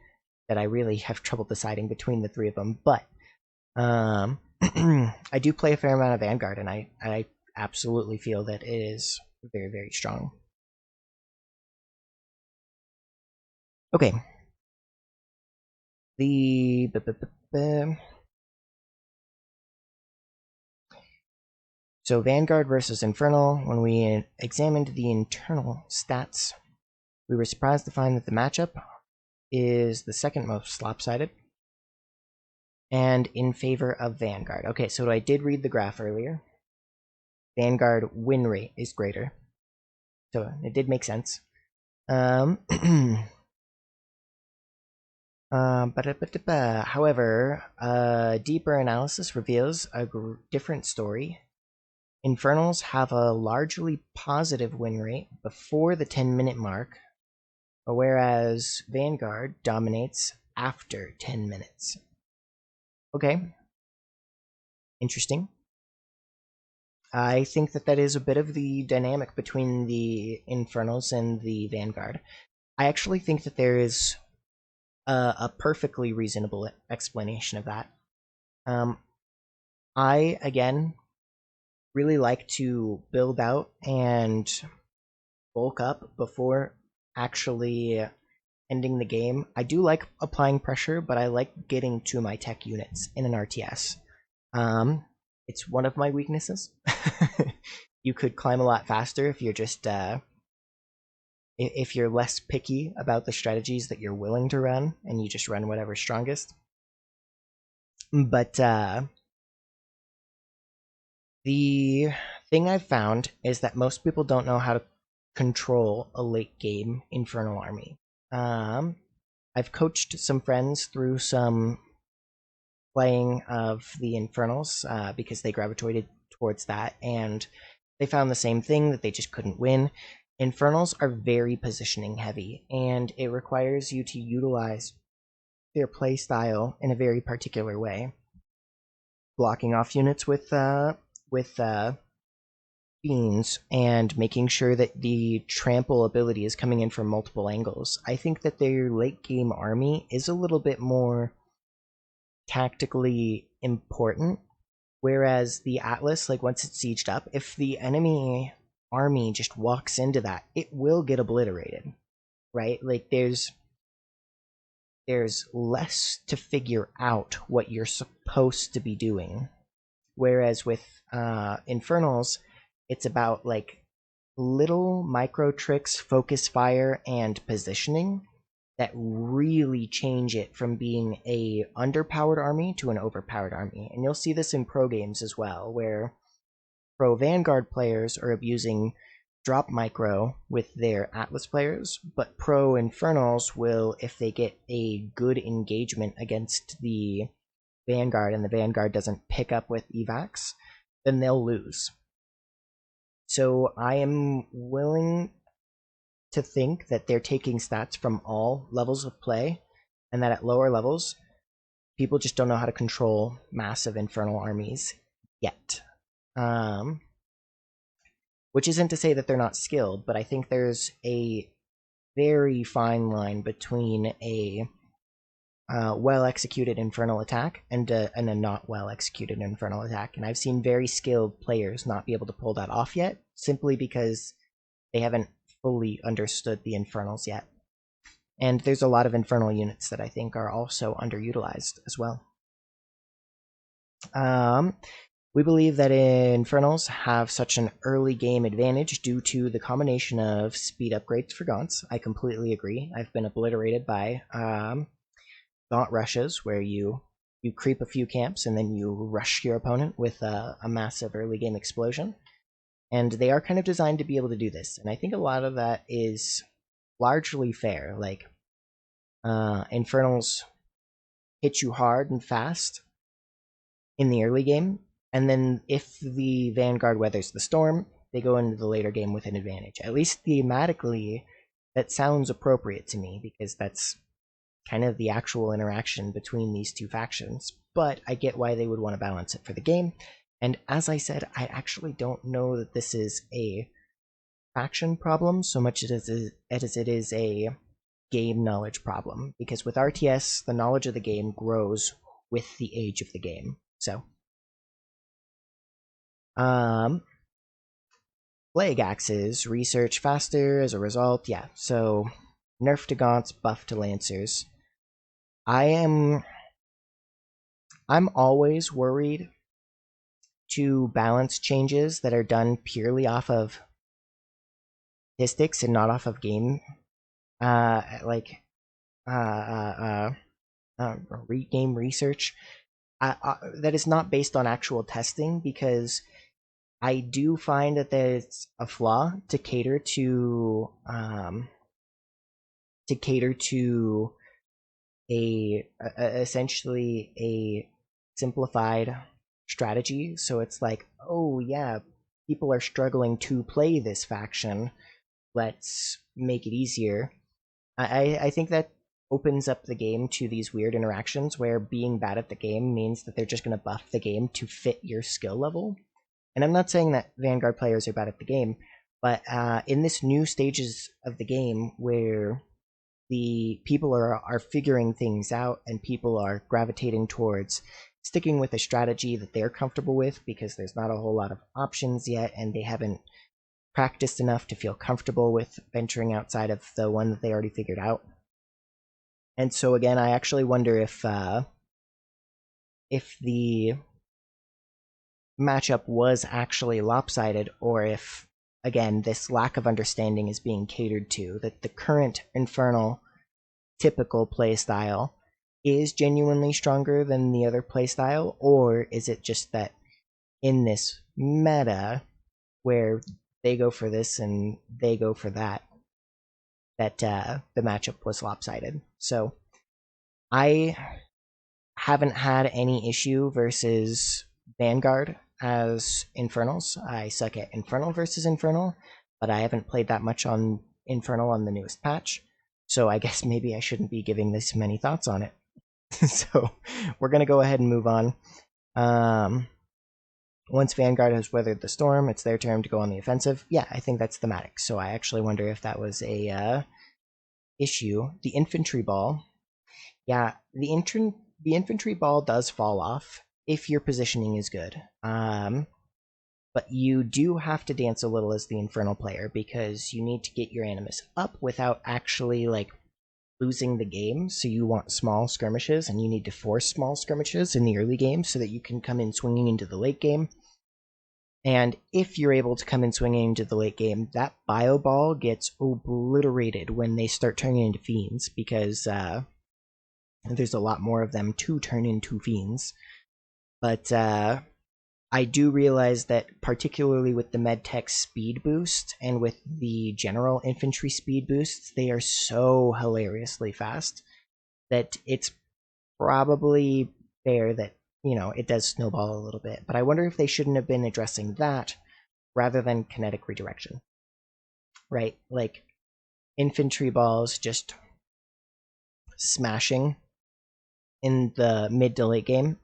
that I really have trouble deciding between the three of them. But I do play a fair amount of Vanguard, and I absolutely feel that it is very, very strong. Okay. The So Vanguard versus Infernal, when we examined the internal stats, we were surprised to find that the matchup is the second most lopsided and in favor of Vanguard. Okay, so I did read the graph earlier. Vanguard win rate is greater. So it did make sense. However, deeper analysis reveals a different story. Infernals have a largely positive win rate before the 10-minute mark, whereas Vanguard dominates after 10 minutes. Okay. Interesting. I think that is a bit of the dynamic between the Infernals and the Vanguard. I actually think that there is a perfectly reasonable explanation of that. I, again, really like to build out and bulk up before actually ending the game. I do like applying pressure, but I like getting to my tech units in an RTS. It's one of my weaknesses. You could climb a lot faster if you're just if you're less picky about the strategies that you're willing to run and you just run whatever's strongest. But the thing I've found is that most people don't know how to control a late game Infernal army. I've coached some friends through some playing of the Infernals because they gravitated towards that, and they found the same thing, that they just couldn't win. Infernals are very positioning heavy, and it requires you to utilize their playstyle in a very particular way. Blocking off units with beans and making sure that the trample ability is coming in from multiple angles. I think that their late game army is a little bit more tactically important, whereas the Atlas, like once it's sieged up, if the enemy army just walks into that, it will get obliterated, right? Like there's less to figure out what you're supposed to be doing, whereas with Infernals, it's about like little micro tricks, focus fire, and positioning that really change it from being a underpowered army to an overpowered army. And you'll see this in pro games as well, where pro Vanguard players are abusing drop micro with their Atlas players, but pro Infernals will, if they get a good engagement against the Vanguard and the Vanguard doesn't pick up with evacs, then they'll lose. So I am willing to think that they're taking stats from all levels of play, and that at lower levels, people just don't know how to control massive Infernal armies yet. Which isn't to say that they're not skilled, but I think there's a very fine line between a well-executed Infernal attack and a not well-executed Infernal attack. And I've seen very skilled players not be able to pull that off yet, simply because they haven't fully understood the Infernals yet. And there's a lot of Infernal units that I think are also underutilized as well. We believe that Infernals have such an early game advantage due to the combination of speed upgrades for Gaunts. I completely agree. I've been obliterated by Gaunt rushes, where you creep a few camps and then you rush your opponent with a massive early game explosion. And they are kind of designed to be able to do this. And I think a lot of that is largely fair. Like, Infernals hit you hard and fast in the early game, and then if the Vanguard weathers the storm, they go into the later game with an advantage. At least thematically, that sounds appropriate to me, because that's kind of the actual interaction between these two factions. But I get why they would want to balance it for the game. And as I said, I actually don't know that this is a faction problem so much as it is a game knowledge problem. Because with RTS, the knowledge of the game grows with the age of the game. So, Plague Axes research faster as a result. Yeah, so nerf to Gaunts, buff to Lancers. I'm always worried to balance changes that are done purely off of statistics and not off of game, like game research. That is not based on actual testing, because I do find that there's a flaw to cater to essentially a simplified strategy. So it's like, oh yeah, people are struggling to play this faction. Let's make it easier. I think that opens up the game to these weird interactions where being bad at the game means that they're just going to buff the game to fit your skill level. And I'm not saying that Vanguard players are bad at the game, but in this new stages of the game where the people are figuring things out and people are gravitating towards sticking with a strategy that they're comfortable with, because there's not a whole lot of options yet and they haven't practiced enough to feel comfortable with venturing outside of the one that they already figured out. And so again, I actually wonder if the matchup was actually lopsided, or if, again, this lack of understanding is being catered to, that the current Infernal typical playstyle is genuinely stronger than the other playstyle, or is it just that in this meta where they go for this and they go for that, that the matchup was lopsided. So I haven't had any issue versus Vanguard as Infernals. I suck at Infernal versus Infernal, but I haven't played that much on Infernal on the newest patch, so I guess maybe I shouldn't be giving this many thoughts on it. So we're going to go ahead and move on. Once Vanguard has weathered the storm, it's their turn to go on the offensive. Yeah, I think that's thematic, so I actually wonder if that was a issue. The infantry ball. Yeah, the infantry ball does fall off if your positioning is good. But you do have to dance a little as the Infernal player, because you need to get your Animus up without actually, like, losing the game. So you want small skirmishes, and you need to force small skirmishes in the early game so that you can come in swinging into the late game. And if you're able to come in swinging into the late game, that bio ball gets obliterated when they start turning into fiends, because there's a lot more of them to turn into fiends. But I do realize that, particularly with the medtech speed boost and with the general infantry speed boosts, they are so hilariously fast that it's probably fair that, you know, it does snowball a little bit. But I wonder if they shouldn't have been addressing that rather than kinetic redirection. Right? Like, infantry balls just smashing in the mid to late game.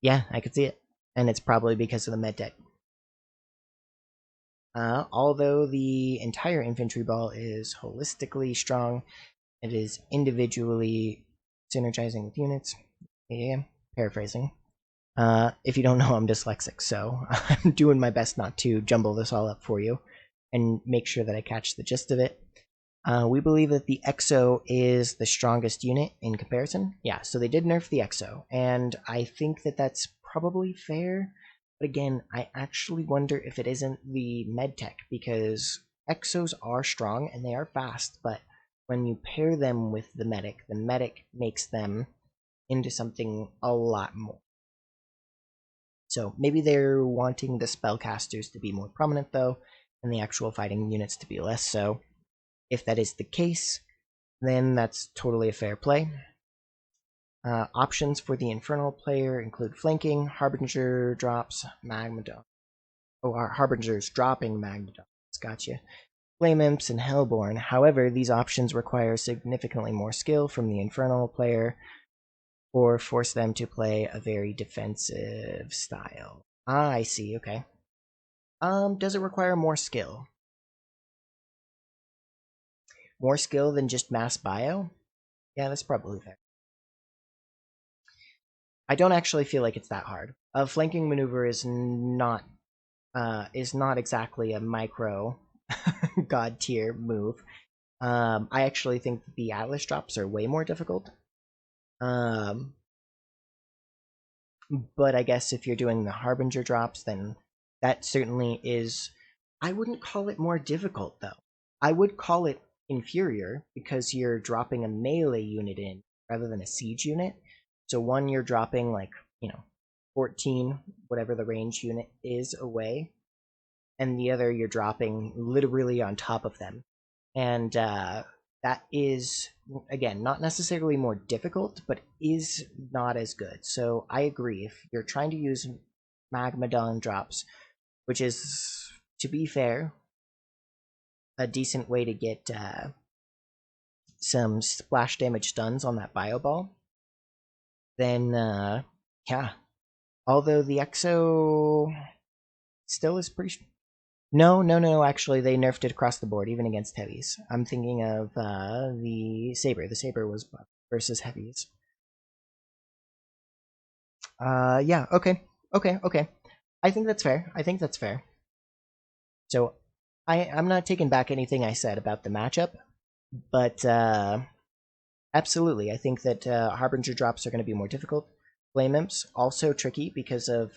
Yeah, I could see it. And it's probably because of the med deck. Although the entire infantry ball is holistically strong, it is individually synergizing with units. Yeah, paraphrasing. If you don't know, I'm dyslexic, so I'm doing my best not to jumble this all up for you and make sure that I catch the gist of it. We believe that the EXO is the strongest unit in comparison. Yeah, so they did nerf the EXO, and I think that that's probably fair. But again, I actually wonder if it isn't the medtech, because EXOs are strong and they are fast, but when you pair them with the medic makes them into something a lot more. So maybe they're wanting the spellcasters to be more prominent, though, and the actual fighting units to be less so. If that is the case, then that's totally a fair play. Options for the Infernal player include flanking, Harbinger drops, Magma Dome. Oh, Harbingers dropping Magma Domes. Gotcha. Flame Imps and Hellborn. However, these options require significantly more skill from the Infernal player, or force them to play a very defensive style. Ah, I see, okay. Does it require more skill? More skill than just mass bio? Yeah, that's probably fair. I don't actually feel like it's that hard. A flanking maneuver is not exactly a micro god tier move. I actually think the Atlas drops are way more difficult. But I guess if you're doing the Harbinger drops, then that certainly is. I wouldn't call it more difficult, though. I would call it inferior because you're dropping a melee unit in rather than a siege unit. So one, you're dropping like, 14, whatever the range unit is, away, and the other you're dropping literally on top of them. And that is, again, not necessarily more difficult, but is not as good. So I agree. If you're trying to use Magmadon drops, which is, to be fair, a decent way to get some splash damage stuns on that Bio Ball, then yeah. Although the Exo still is pretty. No. Actually, they nerfed it across the board, even against heavies. I'm thinking of the Saber. The Saber was buff versus heavies. Yeah. Okay. I think that's fair. So, I'm not taking back anything I said about the matchup, but absolutely, I think that Harbinger drops are going to be more difficult. Flame Imps also tricky because of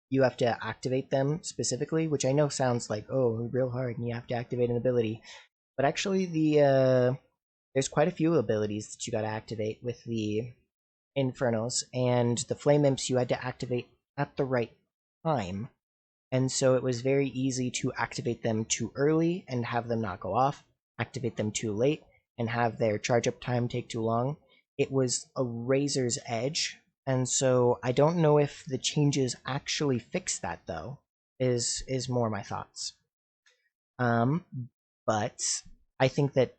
you have to activate them specifically, which I know sounds like, oh, real hard, and you have to activate an ability. But actually, there's quite a few abilities that you got to activate with the Infernals, and the Flame Imps you had to activate at the right time. And so it was very easy to activate them too early and have them not go off, activate them too late and have their charge up time take too long. It was a razor's edge, and so I don't know if the changes actually fix that, though, is more my thoughts. But I think that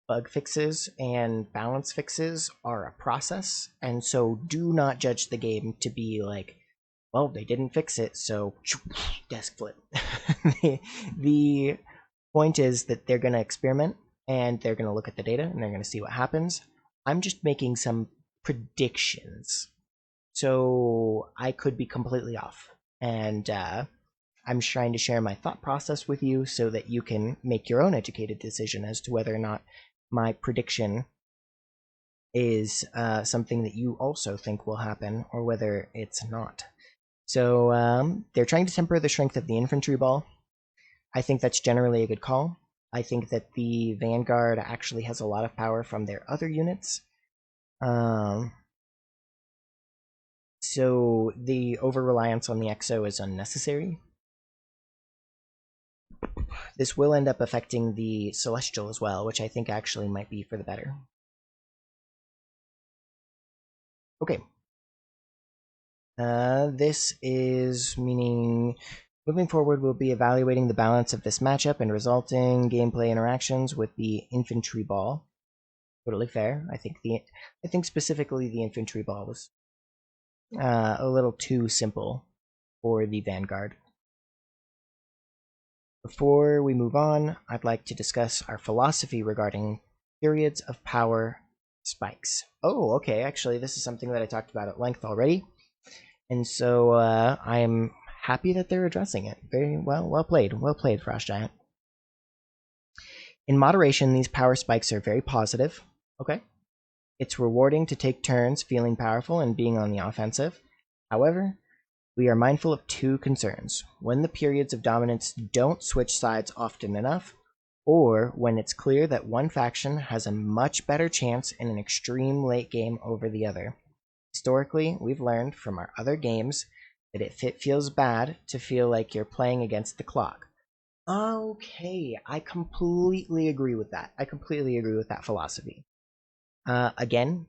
bug fixes and balance fixes are a process, and so do not judge the game to be like, well, they didn't fix it, so desk flip. The point is that they're going to experiment, and they're going to look at the data, and they're going to see what happens. I'm just making some predictions, so I could be completely off, and I'm trying to share my thought process with you so that you can make your own educated decision as to whether or not my prediction is something that you also think will happen, or whether it's not. So they're trying to temper the strength of the infantry ball. I think that's generally a good call. I think that the Vanguard actually has a lot of power from their other units. So the over-reliance on the Exo is unnecessary. This will end up affecting the Celestial as well, which I think actually might be for the better. Okay. This is meaning moving forward, we'll be evaluating the balance of this matchup and resulting gameplay interactions with the infantry ball. Totally fair. I think specifically the infantry ball was a little too simple for the Vanguard. Before we move on, I'd like to discuss our philosophy regarding periods of power spikes. Oh, okay. Actually, this is something that I talked about at length already. And so I'm happy that they're addressing it. Very well. Well played, Frost Giant. In moderation, these power spikes are very positive. Okay. It's rewarding to take turns feeling powerful and being on the offensive. However, we are mindful of two concerns: when the periods of dominance don't switch sides often enough, or when it's clear that one faction has a much better chance in an extreme late game over the other. Historically, we've learned from our other games that it feels bad to feel like you're playing against the clock. Okay, I completely agree with that. I completely agree with that philosophy. Again,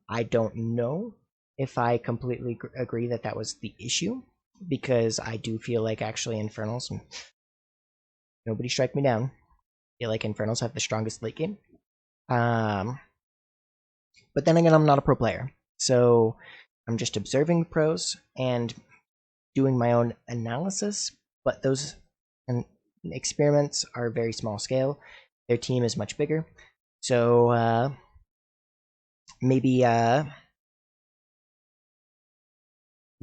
I don't know if I completely agree that that was the issue, because I do feel like actually Infernals, nobody strike me down, I feel like Infernals have the strongest late game. But then again, I'm not a pro player, so I'm just observing the pros and doing my own analysis, but those experiments are very small scale. Their team is much bigger, so maybe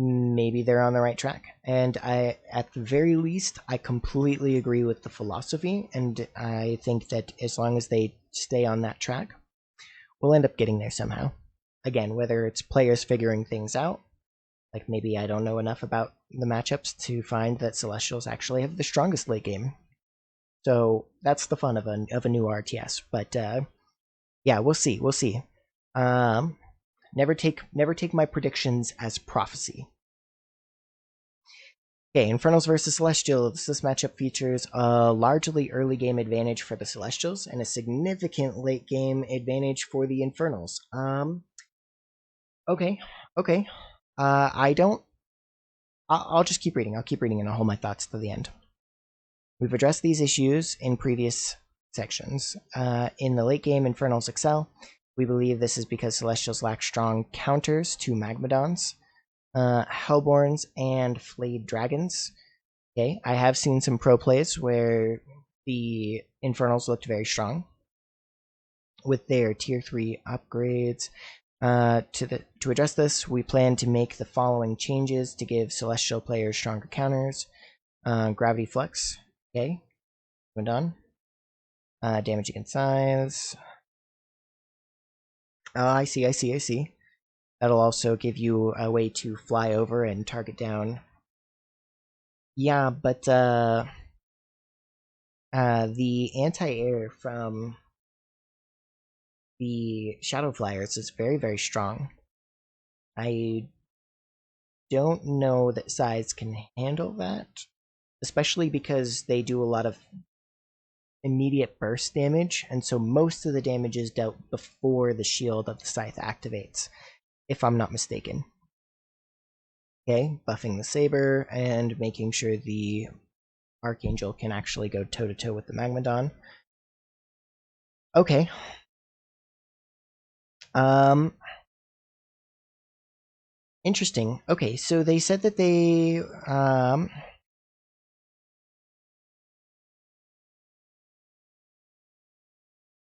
maybe they're on the right track. And at the very least, I completely agree with the philosophy, and I think that as long as they stay on that track, we'll end up getting there somehow. Again, whether it's players figuring things out, like maybe I don't know enough about the matchups to find that Celestials actually have the strongest late game. So that's the fun of a new RTS. But yeah, we'll see. We'll see. Never take my predictions as prophecy. Okay, Infernals versus Celestials. This matchup features a largely early game advantage for the Celestials and a significant late game advantage for the Infernals. Okay. I don't. I'll just keep reading. I'll keep reading and I'll hold my thoughts to the end. We've addressed these issues in previous sections. In the late game, Infernals excel. We believe this is because Celestials lack strong counters to Magmadons, Hellborns, and Flayed Dragons. Okay, I have seen some pro plays where the Infernals looked very strong with their tier 3 upgrades. To address this, we plan to make the following changes to give Celestial players stronger counters. Gravity Flux. Okay, moving on. Damage against size. Oh, I see. That'll also give you a way to fly over and target down. Yeah, but the anti-air from the Shadow Flyers is very, very strong. I don't know that size can handle that, especially because they do a lot of immediate burst damage, and so most of the damage is dealt before the shield of the scythe activates, if I'm not mistaken. Okay, buffing the saber and making sure the Archangel can actually go toe-to-toe with the Magmadon. Okay. Interesting. Okay, so they said that they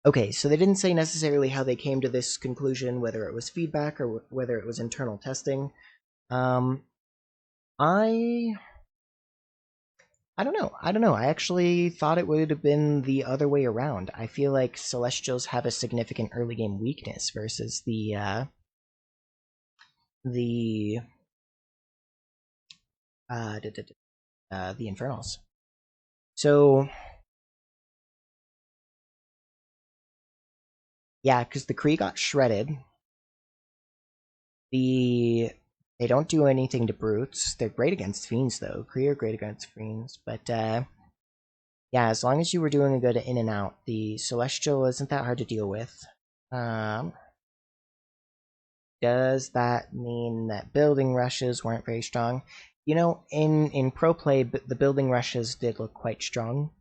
okay, so they didn't say necessarily how they came to this conclusion, whether it was feedback or whether it was internal testing. I don't know. I actually thought it would have been the other way around. I feel like Celestials have a significant early game weakness versus the Infernals. So yeah, because the Kree got shredded. They don't do anything to brutes. They're great against fiends though. Kree are great against fiends, but yeah, as long as you were doing a good in and out, the Celestial isn't that hard to deal with. Does that mean that building rushes weren't very strong? You know, in pro play, the building rushes did look quite strong,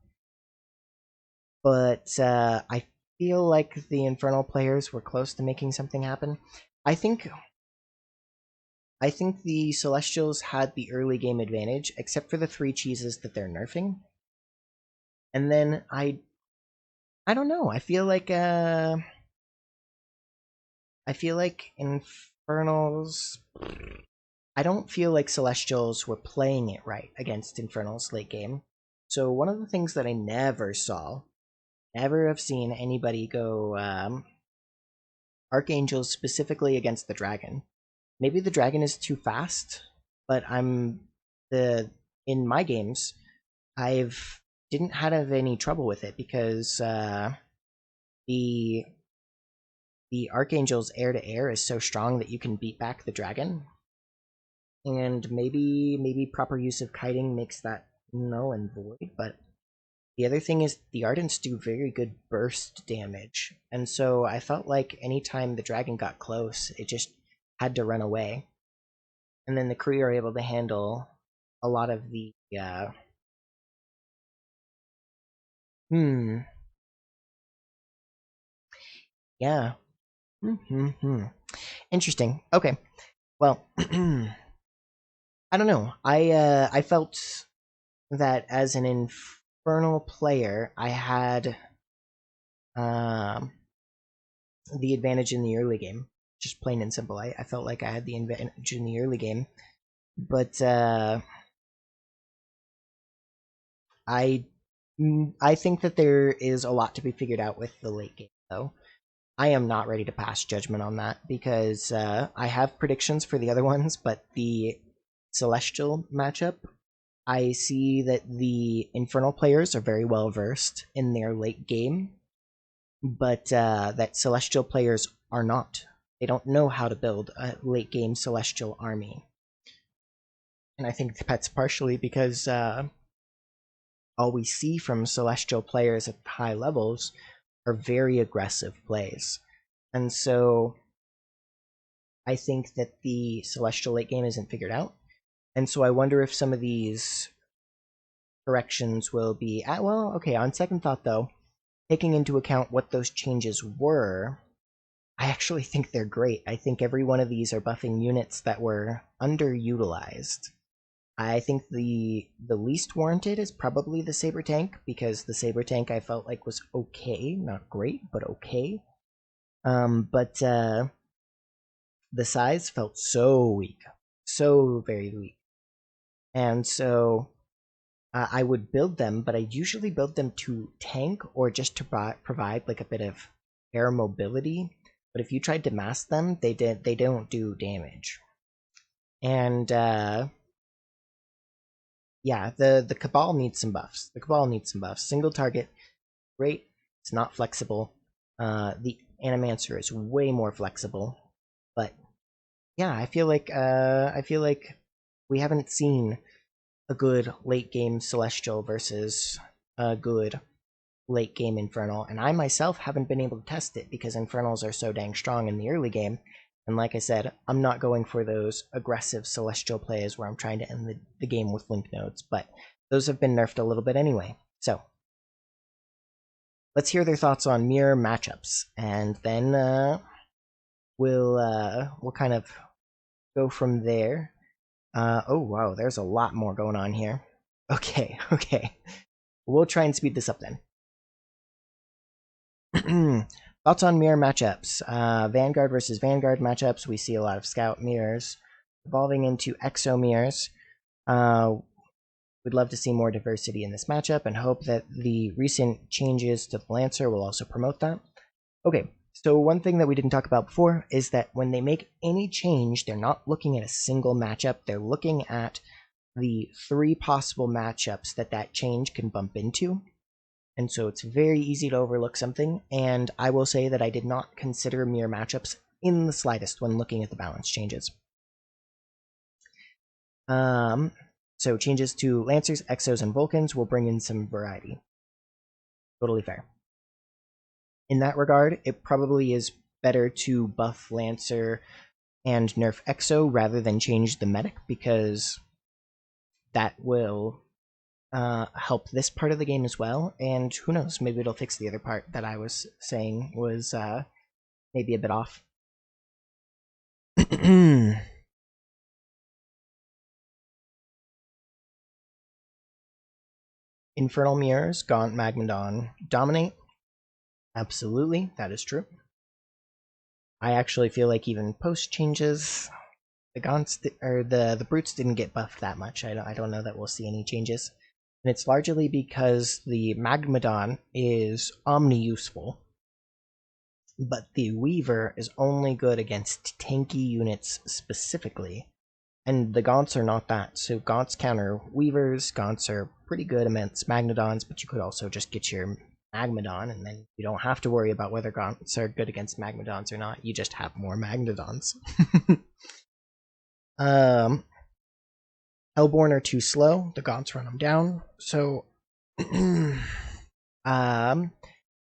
but I feel like the Infernal players were close to making something happen. I think the Celestials had the early game advantage, except for the 3 cheeses that they're nerfing. And then I don't know. I feel like Infernals. I don't feel like Celestials were playing it right against Infernals late game. So one of the things that I never have seen anybody go Archangels specifically against the dragon. Maybe the dragon is too fast, but in my games, I've didn't have any trouble with it because the Archangel's air to air is so strong that you can beat back the dragon. And maybe proper use of kiting makes that null and void, but the other thing is the Ardents do very good burst damage, and so I felt like anytime the dragon got close, it just had to run away. And then the Kree are able to handle a lot of the yeah. Interesting. Okay. Well, I don't know. I felt that as an Infernal player, I had the advantage in the early game. Just plain and simple. I felt like I had the advantage in the early game. But I think that there is a lot to be figured out with the late game, though. I am not ready to pass judgment on that because I have predictions for the other ones, but the Celestial matchup, I see that the Infernal players are very well versed in their late game, but that Celestial players are not. They don't know how to build a late game Celestial army. And I think that's partially because all we see from Celestial players at high levels are very aggressive plays. And so I think that the Celestial late game isn't figured out. And so I wonder if some of these corrections will be well, okay, on second thought though, taking into account what those changes were, I actually think they're great. I think every one of these are buffing units that were underutilized. I think the least warranted is probably the Saber Tank, because the Saber Tank I felt like was okay, not great, but okay. But the size felt so weak, so very weak. And so I would build them, but I usually build them to tank or just to provide like a bit of air mobility. But if you tried to mass them, they don't do damage. And yeah, the Cabal needs some buffs. The Cabal needs some buffs. Single target, great. It's not flexible. The Animancer is way more flexible, but yeah, I feel like we haven't seen a good late game Celestial versus a good late game Infernal, and I myself haven't been able to test it because Infernals are so dang strong in the early game. And like I said, I'm not going for those aggressive Celestial plays where I'm trying to end the game with Link Nodes, but those have been nerfed a little bit anyway. So let's hear their thoughts on mirror matchups, and then we'll kind of go from there. Oh wow, there's a lot more going on here. Okay, okay. We'll try and speed this up then. Thoughts on mirror matchups. Vanguard versus Vanguard matchups. We see a lot of Scout mirrors evolving into Exo mirrors. We'd love to see more diversity in this matchup and hope that the recent changes to the Lancer will also promote that. Okay, so one thing that we didn't talk about before is that when they make any change, they're not looking at a single matchup. They're looking at the 3 possible matchups that change can bump into. And so it's very easy to overlook something, and I will say that I did not consider mirror matchups in the slightest when looking at the balance changes. So changes to Lancers, Exos, and Vulcans will bring in some variety. Totally fair. In that regard, it probably is better to buff Lancer and nerf Exo rather than change the medic, because that will help this part of the game as well, and who knows, maybe it'll fix the other part that I was saying was maybe a bit off. Infernal Mirrors, Gaunt, Magmadon dominate. Absolutely, that is true. I actually feel like even post changes, the Gaunts or the Brutes didn't get buffed that much. I don't know that we'll see any changes. And it's largely because the Magmadon is omni-useful, but the Weaver is only good against tanky units specifically, and the Gaunts are not that. So Gaunts counter Weavers, Gaunts are pretty good against Magnodons, but you could also just get your Magmadon, and then you don't have to worry about whether Gaunts are good against Magmadons or not. You just have more Magnodons. Hellborn are too slow. The Gaunts run them down. So,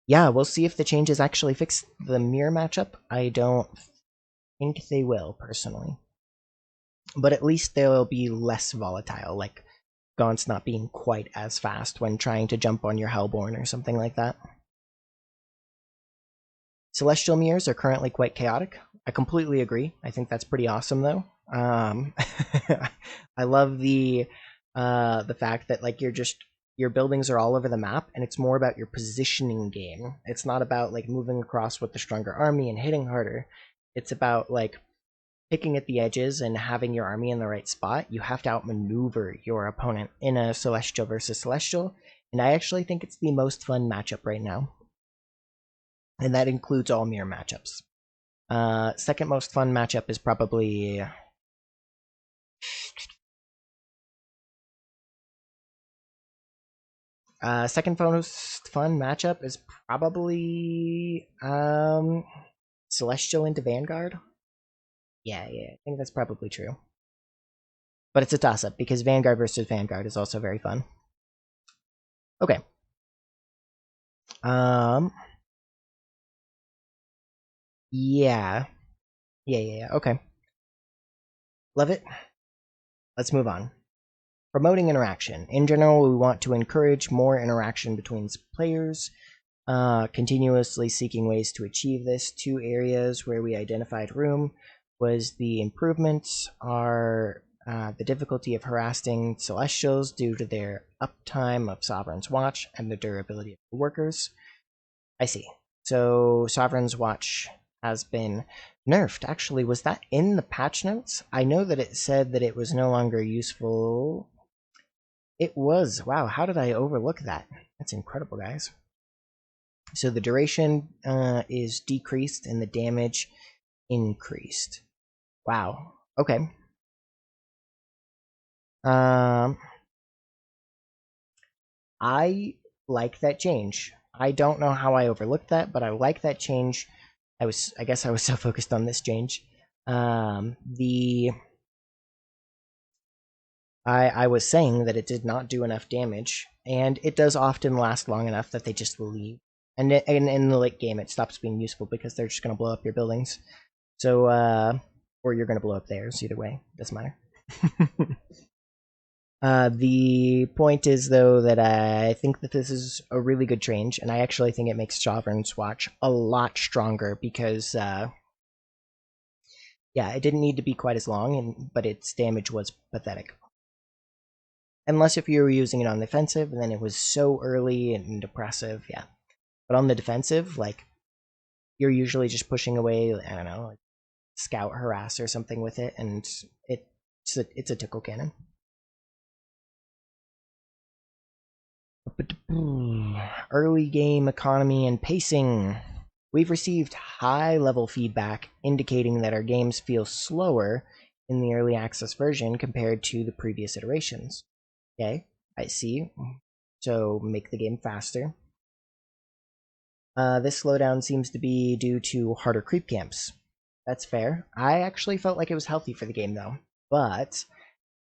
yeah, we'll see if the changes actually fix the mirror matchup. I don't think they will, personally. But at least they'll be less volatile, like Gaunt's not being quite as fast when trying to jump on your Hellborn or something like that. Celestial mirrors are currently quite chaotic. I completely agree. I think that's pretty awesome, though. I love the fact that like your buildings are all over the map, and it's more about your positioning game. It's not about like moving across with the stronger army and hitting harder. It's about like picking at the edges and having your army in the right spot, you have to outmaneuver your opponent in a Celestial versus Celestial, and I actually think it's the most fun matchup right now. And that includes all mirror matchups. Second most fun matchup is probably... second most fun matchup is probably Celestial into Vanguard. Yeah, I think that's probably true. But it's a toss-up, because Vanguard versus Vanguard is also very fun. Okay. Yeah. Yeah, okay. Love it. Let's move on. Promoting interaction. In general, we want to encourage more interaction between players, continuously seeking ways to achieve this. 2 areas where we identified room was the improvements are the difficulty of harassing Celestials due to their uptime of Sovereign's Watch and the durability of the workers. I see. So Sovereign's Watch has been nerfed. Actually, was that in the patch notes? I know that it said that it was no longer useful. It was. Wow, how did I overlook that? That's incredible, guys. So the duration is decreased and the damage increased. Wow. Okay. I like that change. I don't know how I overlooked that, but I like that change. I guess I was so focused on this change. I was saying that it did not do enough damage, and it does often last long enough that they just leave. And in the late game, it stops being useful because they're just going to blow up your buildings. So, or you're going to blow up theirs. Either way, doesn't matter. The point is, though, that I think that this is a really good change, and I actually think it makes Sovereign's Watch a lot stronger because, yeah, it didn't need to be quite as long, but its damage was pathetic. Unless if you were using it on the offensive, then it was so early and depressive, yeah. But on the defensive, like, you're usually just pushing away, I don't know, like Scout Harass or something with it, and it's a tickle cannon. Early game economy and pacing. We've received high-level feedback indicating that our games feel slower in the early access version compared to the previous iterations. Okay, I see. So make the game faster. This slowdown seems to be due to harder creep camps. That's fair. I actually felt like it was healthy for the game, though. But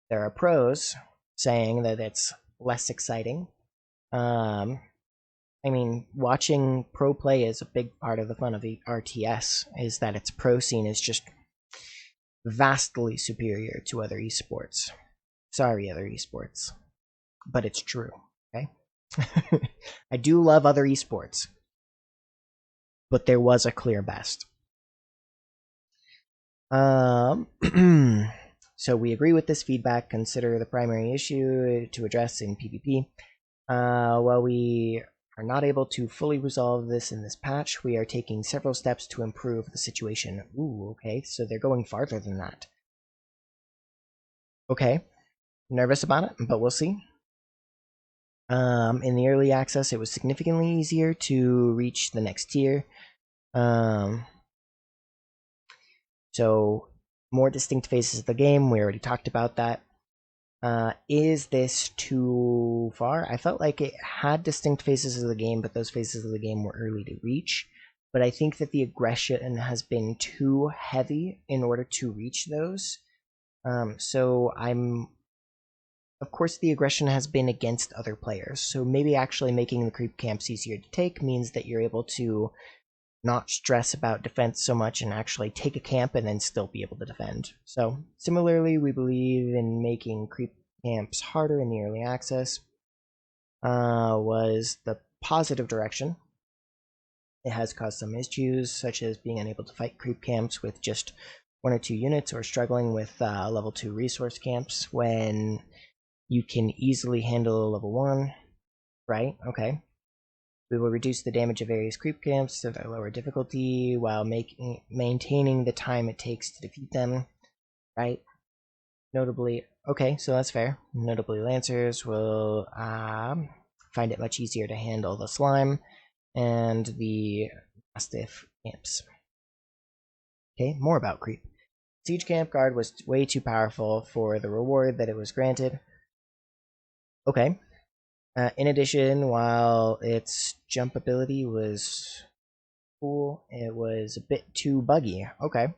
there are pros saying that it's less exciting. I mean, watching pro play is a big part of the fun of the RTS, is that its pro scene is just vastly superior to other esports. Sorry, other esports. But it's true, okay? I do love other esports, but there was a clear best. So we agree with this feedback. Consider the primary issue to address in PvP. While we are not able to fully resolve this in this patch, we are taking several steps to improve the situation. Ooh, okay, so they're going farther than that. Okay, nervous about it, but we'll see. In the early access, it was significantly easier to reach the next tier. So, more distinct phases of the game, we already talked about that. Is this too far? I felt like it had distinct phases of the game, but those phases of the game were early to reach. But I think that the aggression has been too heavy in order to reach those. Of course, the aggression has been against other players, so maybe actually making the creep camps easier to take means that you're able to not stress about defense so much and actually take a camp and then still be able to defend. So, similarly, we believe in making creep camps harder in the early access was the positive direction. It has caused some issues, such as being unable to fight creep camps with just 1 or 2 units, or struggling with level 2 resource camps when you can easily handle a level 1, right? Okay. We will reduce the damage of various creep camps to their lower difficulty while maintaining the time it takes to defeat them. right? Notably, okay, so that's fair. Notably, Lancers will find it much easier to handle the slime and the Mastiff camps. Okay, more about creep. Siege Camp Guard was way too powerful for the reward that it was granted. Okay. In addition, while its jump ability was cool, it was a bit too buggy. Okay.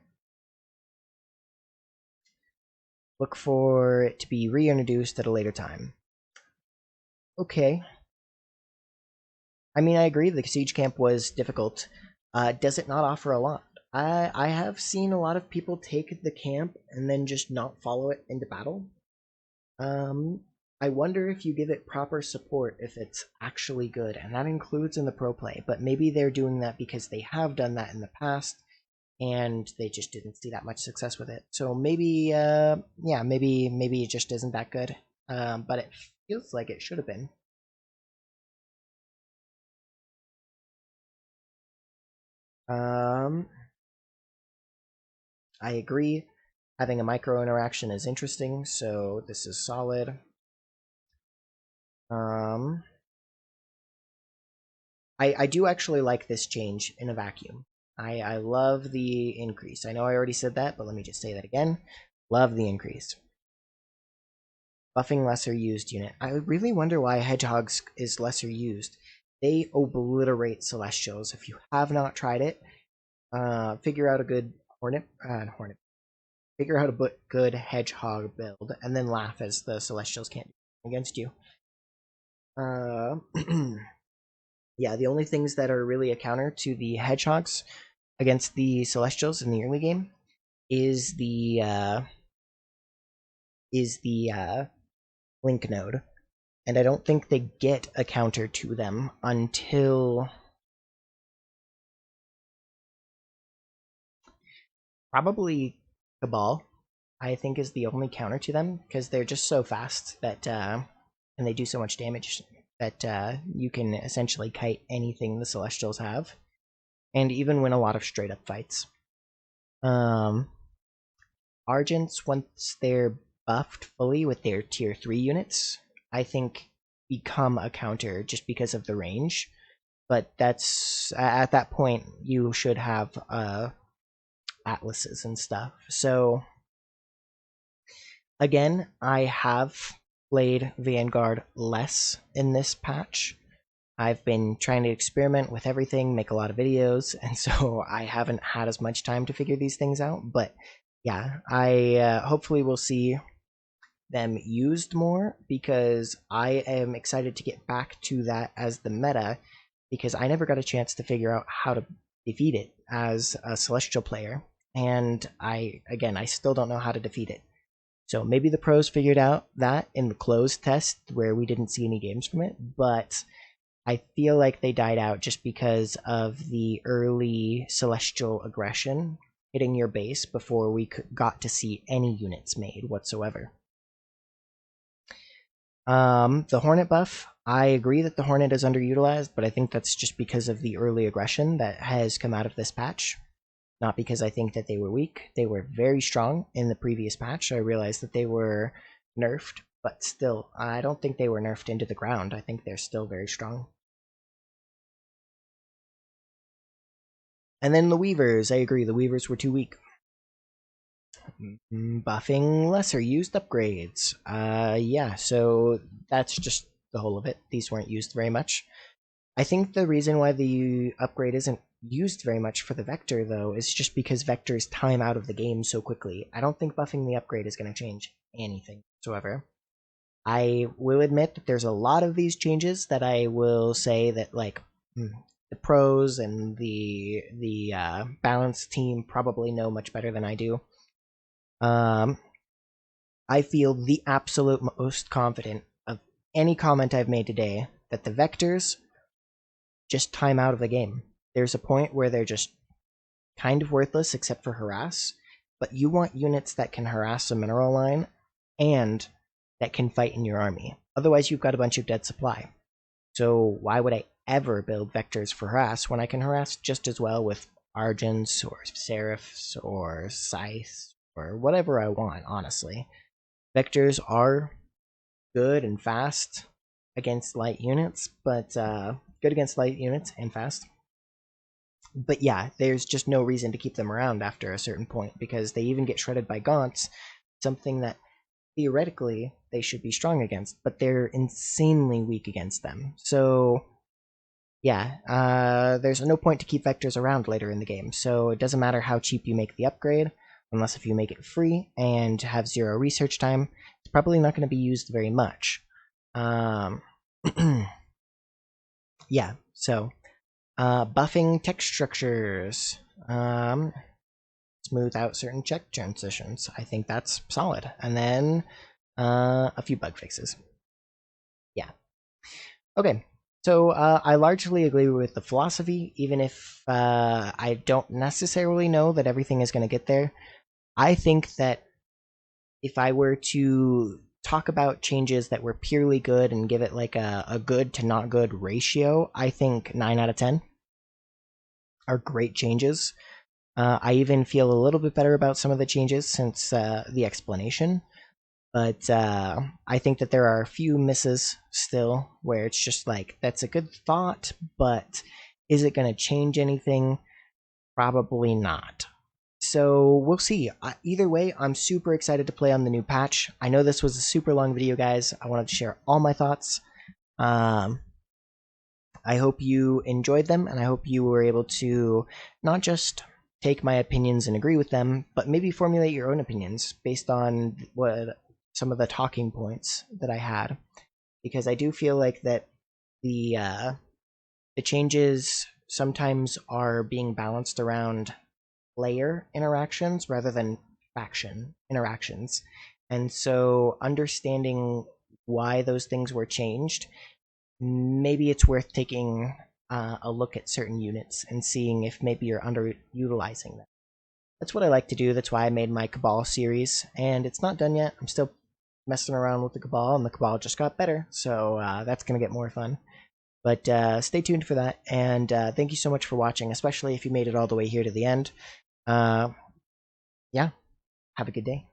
Look for it to be reintroduced at a later time. Okay. I mean, I agree, the Siege Camp was difficult. Does it not offer a lot? I have seen a lot of people take the camp and then just not follow it into battle. I wonder if you give it proper support if it's actually good, and that includes in the pro play, but maybe they're doing that because they have done that in the past and they just didn't see that much success with it. So maybe, yeah, maybe it just isn't that good, but it feels like it should have been. I agree. Having a micro interaction is interesting, so this is solid. I do actually like this change in a vacuum. I love the increase. I know I already said that, but let me just say that again. Love the increase. Buffing lesser used unit. I really wonder why Hedgehogs is lesser used. They obliterate Celestials. If you have not tried it, figure out a good figure out a good Hedgehog build, and then laugh as the Celestials can't do against you. Yeah, the only things that are really a counter to the Hedgehogs against the Celestials in the early game is the Link node, and I don't think they get a counter to them until probably Cabal. I think is the only counter to them because they're just so fast that and they do so much damage that you can essentially kite anything the Celestials have, and even win a lot of straight up fights. Argents, once they're buffed fully with their tier 3 units, I think become a counter just because of the range. But that's at that point you should have atlases and stuff. So again, I have played Vanguard less in this patch. I've been trying to experiment with everything, make a lot of videos, and so I haven't had as much time to figure these things out. But yeah, I hopefully will see them used more because I am excited to get back to that as the meta because I never got a chance to figure out how to defeat it as a Celestial player, and I still don't know how to defeat it. So maybe the pros figured out that in the closed test where we didn't see any games from it, but I feel like they died out just because of the early Celestial aggression hitting your base before we got to see any units made whatsoever. The Hornet buff, I agree that the Hornet is underutilized, but I think that's just because of the early aggression that has come out of this patch. Not because I think that they were weak. They were very strong in the previous patch. I realized that they were nerfed, but still, I don't think they were nerfed into the ground. I think they're still very strong. And then the Weavers, I agree, the Weavers were too weak. Buffing lesser used upgrades. Yeah, so that's just the whole of it. These weren't used very much. I think the reason why the upgrade isn't used very much for the Vector, though, is just because Vector's time out of the game so quickly. I don't think buffing the upgrade is going to change anything whatsoever. I will admit that there's a lot of these changes that I will say that, like, the pros and the balanced team probably know much better than I do. I feel the absolute most confident of any comment I've made today that the Vectors just time out of the game. There's a point where they're just kind of worthless except for harass, but you want units that can harass a mineral line and that can fight in your army. Otherwise, you've got a bunch of dead supply. So why would I ever build Vectors for harass when I can harass just as well with Argents or Seraphs or Scythes or whatever I want, honestly. Vectors are good and fast against light units, but good against light units and fast. But yeah, there's just no reason to keep them around after a certain point, because they even get shredded by gaunts, something that theoretically they should be strong against, but they're insanely weak against them. So yeah, there's no point to keep vectors around later in the game, so it doesn't matter how cheap you make the upgrade, unless if you make it free and have 0 research time, it's probably not going to be used very much. Yeah, so buffing text structures, smooth out certain check transitions. I think that's solid. And then a few bug fixes. Yeah. Okay, so I largely agree with the philosophy, even if I don't necessarily know that everything is going to get there. I think that if I were to talk about changes that were purely good and give it like a good to not good ratio, I think 9 out of 10 are great changes. I even feel a little bit better about some of the changes since the explanation. But I think that there are a few misses still where it's just like, that's a good thought, but is it going to change anything? Probably not. So we'll see. Either way, I'm super excited to play on the new patch. I know this was a super long video, guys. I wanted to share all my thoughts. I hope you enjoyed them, and I hope you were able to not just take my opinions and agree with them, but maybe formulate your own opinions based on what some of the talking points that I had, because I do feel like that the changes sometimes are being balanced around player interactions rather than faction interactions, and so understanding why those things were changed, maybe it's worth taking a look at certain units and seeing if maybe you're underutilizing them. That's what I like to do. That's why I made my Cabal series, and it's not done yet. I'm still messing around with the Cabal, and the Cabal just got better, so that's going to get more fun. But stay tuned for that, and thank you so much for watching, especially if you made it all the way here to the end. Yeah, have a good day.